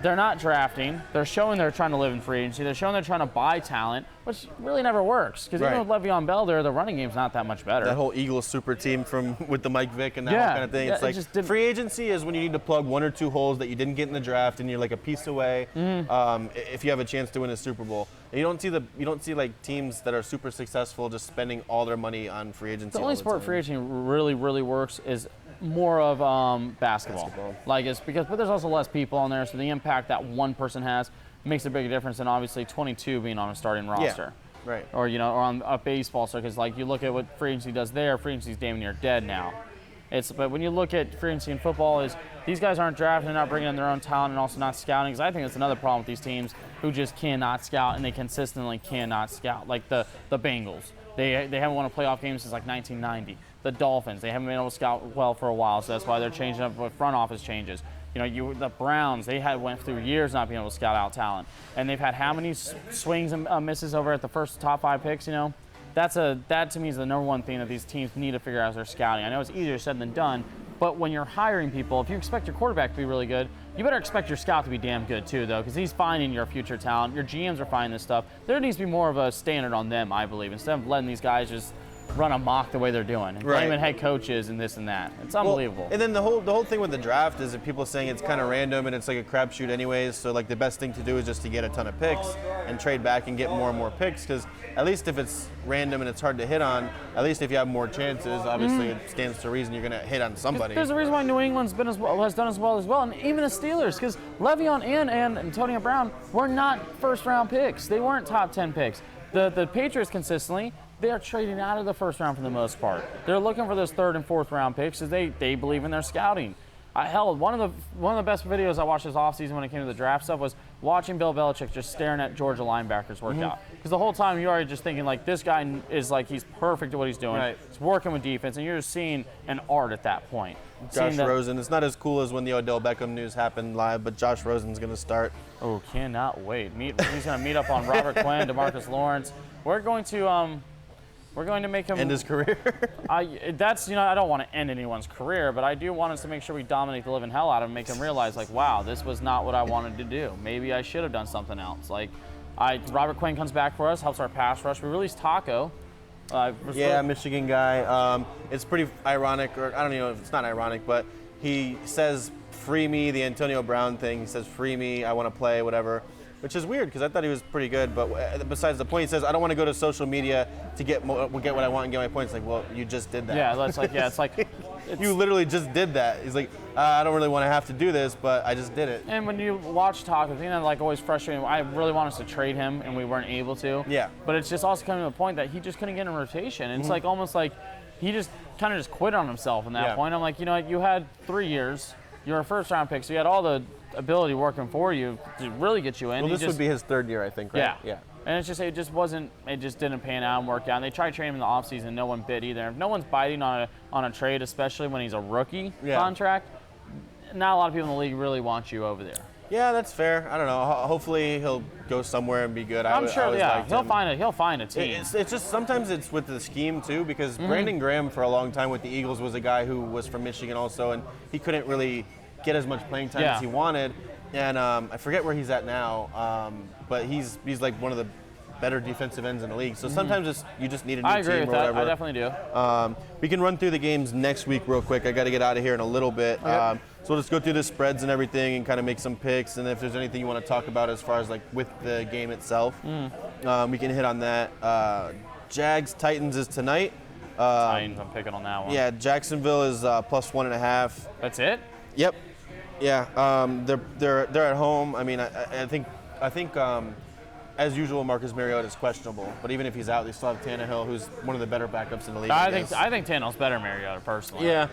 they're not drafting. They're showing they're trying to live in free agency. They're showing they're trying to buy talent, which really never works, because even with Le'Veon Bell there, the running game's not that much better. That whole Eagles super team with the Mike Vick and that whole kind of thing. It's like free agency is when you need to plug 1 or 2 holes that you didn't get in the draft, and you're like a piece away if you have a chance to win a Super Bowl. And you don't see like teams that are super successful just spending all their money on free agency. The only sport free agency really, really works is more of basketball. Like but there's also less people on there, so the impact that one person has makes a big difference than obviously 22 being on a starting roster. Yeah, right. Or or on a baseball circuit, because like you look at what free agency does there, free agency's damn near dead now. But when you look at free agency in football, is these guys aren't drafting, they're not bringing in their own talent, and also not scouting. Because I think that's another problem with these teams who just cannot scout, and they consistently cannot scout. Like the Bengals, they haven't won a playoff game since like 1990. The Dolphins, they haven't been able to scout well for a while, so that's why they're changing up with front office changes. The Browns, went through years not being able to scout out talent, and they've had how many swings and misses over at the first top 5 picks. That to me is the number one thing that these teams need to figure out as they're scouting. I know it's easier said than done, but when you're hiring people, if you expect your quarterback to be really good, you better expect your scout to be damn good too, though, because he's finding your future talent. Your GMs are finding this stuff. There needs to be more of a standard on them, I believe, instead of letting these guys just run amok the way they're doing and blaming head coaches and this and that. It's unbelievable. Well, and then the whole thing with the draft is that people saying it's kind of random and it's like a crapshoot anyways. So like the best thing to do is just to get a ton of picks and trade back and get more and more picks, because at least if it's random and it's hard to hit on, at least if you have more chances, obviously it stands to reason you're going to hit on somebody. There's a reason why New England's been has done as well, and even the Steelers, because Le'Veon and Antonio Brown were not first-round picks. They weren't top 10 picks. The Patriots consistently, they are trading out of the first round for the most part. They're looking for those 3rd and 4th round picks because they believe in their scouting. One of the best videos I watched this offseason when it came to the draft stuff was watching Bill Belichick just staring at Georgia linebackers work out. Because the whole time you're already just thinking like this guy is like he's perfect at what he's doing. Right. He's working with defense, and you're just seeing an art at that point. Josh Rosen. It's not as cool as when the Odell Beckham news happened live, but Josh Rosen's going to start. Oh, cannot wait. He's going to meet up on Robert Quinn, DeMarcus Lawrence. We're going to make him end his career. I don't want to end anyone's career, but I do want us to make sure we dominate the living hell out of him, make him realize like, wow, this was not what I wanted to do. Maybe I should have done something else. Like, Robert Quinn comes back for us, helps our pass rush. We released Taco. Michigan guy. It's pretty ironic, or I don't know if it's not ironic, but he says, "Free me," the Antonio Brown thing. He says, "Free me, I want to play," whatever. Which is weird because I thought he was pretty good, but besides the point, he says, "I don't want to go to social media to get what I want and get my points." Like, well, you just did that. Yeah, it's like you literally just did that. He's like, I don't really want to have to do this, but I just did it. And when you watch Taco, the thing that like always frustrating, I really want us to trade him and we weren't able to. Yeah. But it's just also coming to the point that he just couldn't get in rotation. And it's like almost like he just kind of just quit on himself in that point. I'm like, you had 3 years. You were a first-round pick, so you had all the ability working for you to really get you in. Well, this would be his 3rd year, I think, right? Yeah. And it just didn't pan out and work out. And they tried trading him in the offseason, no one bid either. If no one's biting on a trade, especially when he's a rookie contract, not a lot of people in the league really want you over there. Yeah, that's fair. I don't know. Hopefully he'll go somewhere and be good. I'm sure. Yeah, he'll find a team. It's just sometimes it's with the scheme too, because Brandon Graham for a long time with the Eagles was a guy who was from Michigan also, and he couldn't really get as much playing time as he wanted. And I forget where he's at now, but he's like one of the better defensive ends in the league. So sometimes you just need a new team or whatever. I agree with that. I definitely do. We can run through the games next week real quick. I got to get out of here in a little bit. Okay. So we'll just go through the spreads and everything and kind of make some picks. And if there's anything you want to talk about as far as like with the game itself, we can hit on that. Jags Titans is tonight. Titans, I'm picking on that one. Yeah, Jacksonville is plus 1.5. That's it? Yep. Yeah. They're at home. I mean, I think as usual, Marcus Mariota is questionable. But even if he's out, they still have Tannehill, who's one of the better backups in the league. I think Tannehill's better than Mariota personally. Yeah.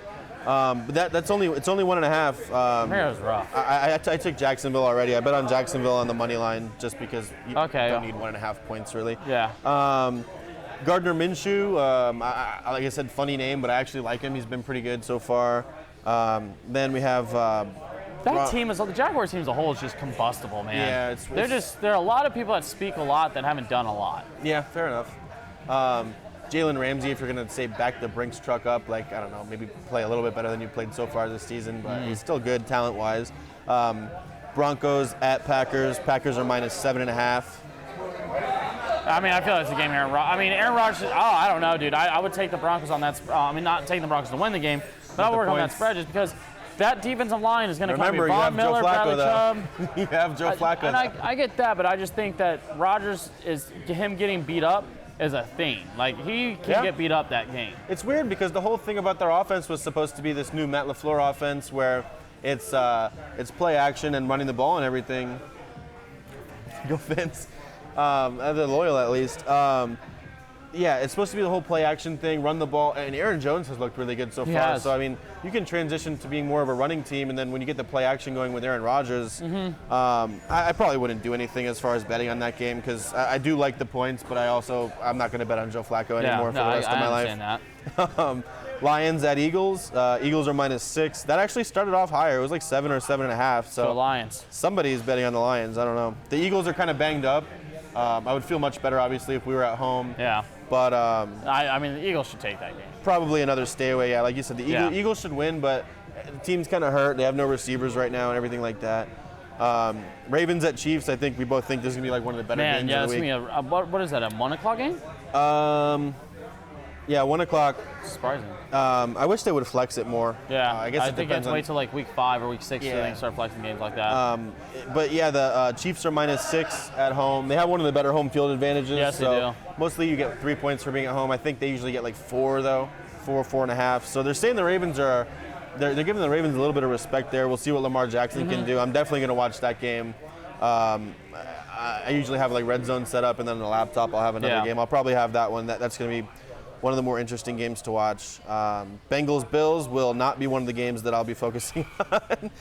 But it's only 1.5. Mariota's rough. I took Jacksonville already. I bet on Jacksonville on the money line just because you don't need 1.5 points really. Yeah. Gardner Minshew, like I said, funny name, but I actually like him. He's been pretty good so far. Then we have the Jaguars team as a whole is just combustible, man. Yeah, there are a lot of people that speak a lot that haven't done a lot. Yeah, fair enough. Jalen Ramsey, if you're going to say back the Brinks truck up, like, I don't know, maybe play a little bit better than you played so far this season, but he's still good talent-wise. Broncos at Packers. Packers are minus 7.5. I mean, I feel like it's a game here. I mean, Aaron Rodgers, I don't know, dude. I would take the Broncos on that. Not taking the Broncos to win the game, but I would work on that spread just because that defensive line is going to come. Von Miller, Bradley Chubb. You have Joe Flacco. And I get that, but I just think that Rodgers him getting beat up is a thing. Like, he can get beat up that game. It's weird because the whole thing about their offense was supposed to be this new Matt LaFleur offense where it's play action and running the ball and everything. Go Vince. They're loyal at least. Yeah, it's supposed to be the whole play action thing, run the ball, and Aaron Jones has looked really good so far. So, I mean, you can transition to being more of a running team, and then when you get the play action going with Aaron Rodgers, I probably wouldn't do anything as far as betting on that game because I do like the points, but I'm not going to bet on Joe Flacco anymore for the rest of my life. That. Lions at Eagles. Eagles are minus 6. That actually started off higher. It was like 7 or 7.5. So Lions. Somebody's betting on the Lions. I don't know. The Eagles are kind of banged up. I would feel much better, obviously, if we were at home. Yeah. But I mean, the Eagles should take that game. Probably another stay away. Yeah, like you said, the Eagles should win, but the team's kind of hurt. They have no receivers right now and everything like that. Ravens at Chiefs. I think we both think this is gonna be like one of the better games of the week. Yeah, it's gonna be what is that? A 1 o'clock game? Yeah, 1 o'clock. Surprising. I wish they would flex it more. Yeah, I guess I think you have to wait till like week 5 or week 6 so they can start flexing games like that. But yeah, the Chiefs are minus 6 at home. They have one of the better home field advantages. Yes, so they do. Mostly you get 3 points for being at home. I think they usually get like 4 though, 4.5. So they're saying the Ravens are. They're giving the Ravens a little bit of respect there. We'll see what Lamar Jackson can do. I'm definitely going to watch that game. I usually have like Red Zone set up, and then on the laptop I'll have another game. I'll probably have that one. That's going to be one of the more interesting games to watch. Bengals-Bills will not be one of the games that I'll be focusing on.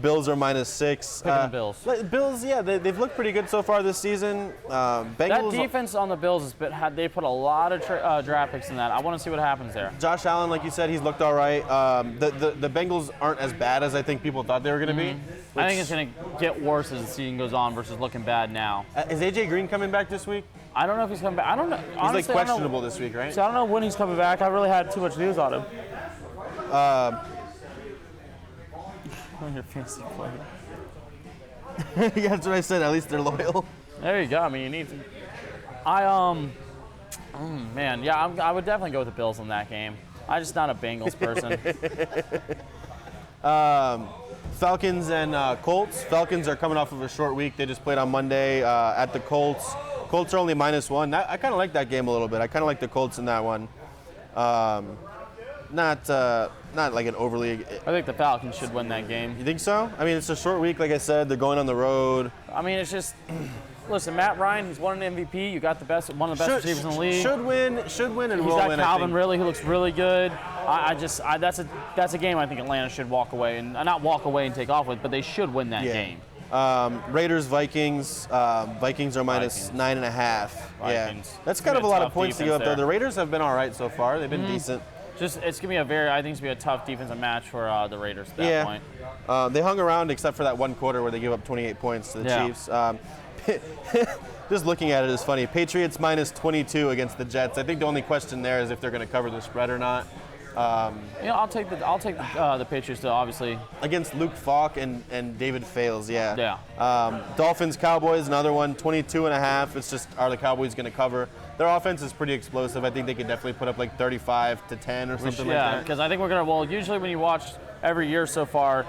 Bills are minus 6. Picking the Bills. Bills, yeah, they've looked pretty good so far this seasen. Bengals, that defense on the Bills they put a lot of draft picks in that. I want to see what happens there. Josh Allen, like you said, he's looked all right. The Bengals aren't as bad as I think people thought they were going to be. I think it's going to get worse as the season goes on versus looking bad now. Is AJ Green coming back this week? I don't know if he's coming back. I don't know. He's honestly, like questionable this week, right? So I don't know when he's coming back. I really had too much news on him. On your fancy play. Yeah, that's what I said. At least they're loyal. There you go. I mean, you need to. Man, yeah, I would definitely go with the Bills in that game. I'm just not a Bengals person. Falcons and Colts. Falcons are coming off of a short week. They just played on Monday at the Colts. Colts are only minus 1. I kind of like that game a little bit. I kind of like the Colts in that one. Not like an overly. I think the Falcons should win that game. You think so? I mean, it's a short week, like I said. They're going on the road. I mean, it's just. Listen, Matt Ryan, he's won an MVP. You got one of the best receivers in the league. Should win, and he's will win. He's got Calvin Ridley, who looks really good. That's a game I think Atlanta should walk away and not walk away and take off with, but they should win that game. Raiders, Vikings. Vikings are minus 9.5. Yeah, that's kind of a lot of points to give up there. The Raiders have been all right so far. They've been decent. It's gonna be I think it's gonna be a tough defensive match for the Raiders at that point. They hung around except for that one quarter where they gave up 28 points to the Chiefs. Just looking at it is funny. Patriots minus 22 against the Jets. I think the only question there is if they're going to cover the spread or not. I'll take the Patriots to obviously against Luke Falk and David Fales. Yeah. Dolphins, Cowboys, another one, 22.5. It's just, are the Cowboys going to cover? Their offense is pretty explosive. I think they could definitely put up like 35 to 10 or something like that. Yeah, because I think we're going to. Well, usually when you watch every year so far,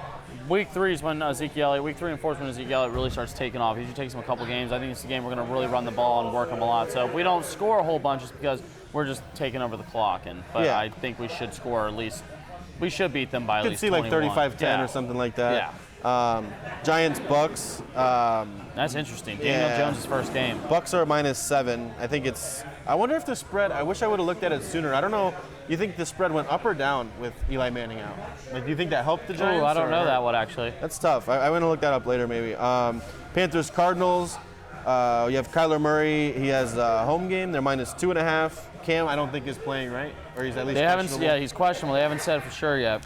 Week 3 is when Week 3 and 4 is when Ezekiel Elliott really starts taking off. He usually takes him a couple games. I think it's a game we're going to really run the ball and work him a lot. So if we don't score a whole bunch, it's because we're just taking over the clock. But Yeah. I think we should score at least. We should beat them by at Could least see like 21. 35-10 or something like that. Giants Bucks. That's interesting. Daniel Jones' first game. Bucks are -7. I think it's. I wonder if the spread. I wish I would have looked at it sooner. I don't know. You think the spread went up or down with Eli Manning out? Like, do you think that helped the Giants? Oh, I don't know or? that one actually. That's tough. I want to look that up later maybe. Panthers Cardinals. You have Kyler Murray. He has a home game. They're -2.5. Cam, I don't think is playing, right? Or he's at least. They haven't. questionable. Yeah, he's questionable. They haven't said for sure yet.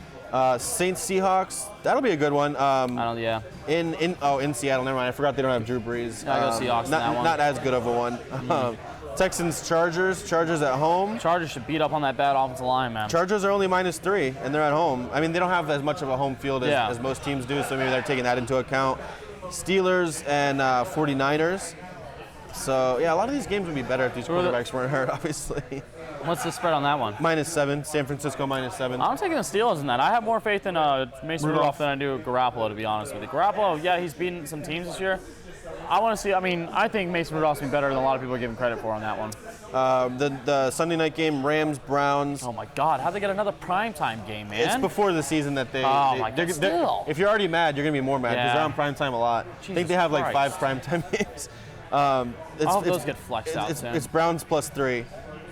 Saints Seahawks. That'll be a good one. I don't. Yeah. In Seattle. Never mind. I forgot they don't have Drew Brees. I go Seahawks in that one. Not as good of a one. Texans Chargers. Chargers at home. Chargers should beat up on that bad offensive line, man. Chargers are only -3 and they're at home. I mean, they don't have as much of a home field as most teams do, so maybe they're taking that into account. Steelers and 49ers. So yeah, a lot of these games would be better if these quarterbacks weren't hurt, obviously. What's the spread on that one? -7. San Francisco -7. I'm taking the Steelers in that. I have more faith in Mason Rudolph than I do Garoppolo, to be honest with you. Garoppolo, yeah, he's beaten some teams this year. I want to see. I mean, I think Mason Rudolph's been better than a lot of people are giving credit for on that one. The Sunday night game, Rams Browns. Oh my God, how'd they get another primetime game, man? It's before the season that they. Oh my God, still. If you're already mad, you're gonna be more mad because Yeah. they're on primetime a lot. I think they have like Christ. 5 primetime games. I hope those get flexed out soon. It's Browns +3.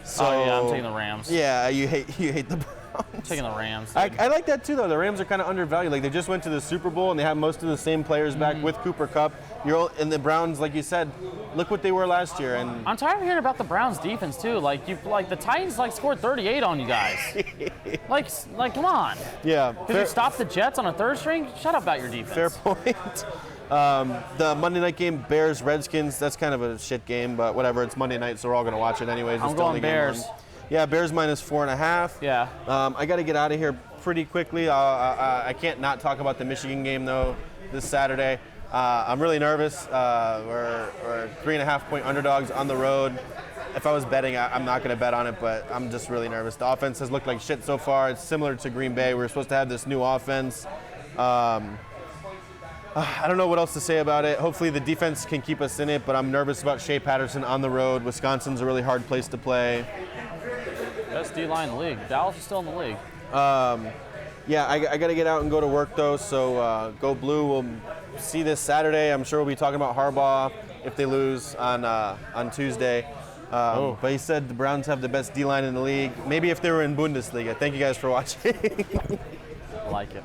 So Oh yeah, I'm taking the Rams. Yeah, you hate the Browns. I'm taking the Rams. I like that too, though. The Rams are kind of undervalued. Like, they just went to the Super Bowl and they have most of the same players back with Cooper Kupp. And the Browns, like you said, look what they were last year. And I'm tired of hearing about the Browns defense too. Like the Titans scored 38 on you guys. like come on. yeah, Did you stop the Jets on a third string? Shut up about your defense. fair point. The Monday night game, Bears Redskins. That's kind of a shit game, but whatever. It's Monday night, so we're all gonna watch it anyways. I'm It's the only going game Bears. on. Yeah, Bears -4.5. Yeah. I got to get out of here pretty quickly. I can't not talk about the Michigan game though this Saturday. I'm really nervous. We're 3.5-point underdogs on the road. If I was betting, I'm not going to bet on it, but I'm just really nervous. The offense has looked like shit so far. It's similar to Green Bay. We're supposed to have this new offense. I don't know what else to say about it. Hopefully the defense can keep us in it, but I'm nervous about Shea Patterson on the road. Wisconsin's a really hard place to play. Best D-line in the league. Dallas is still in the league. Yeah, I got to get out and go to work, though, so go Blue. We'll see this Saturday. I'm sure we'll be talking about Harbaugh if they lose on Tuesday. But he said the Browns have the best D-line in the league. Maybe if they were in Bundesliga. Thank you guys for watching. I like it.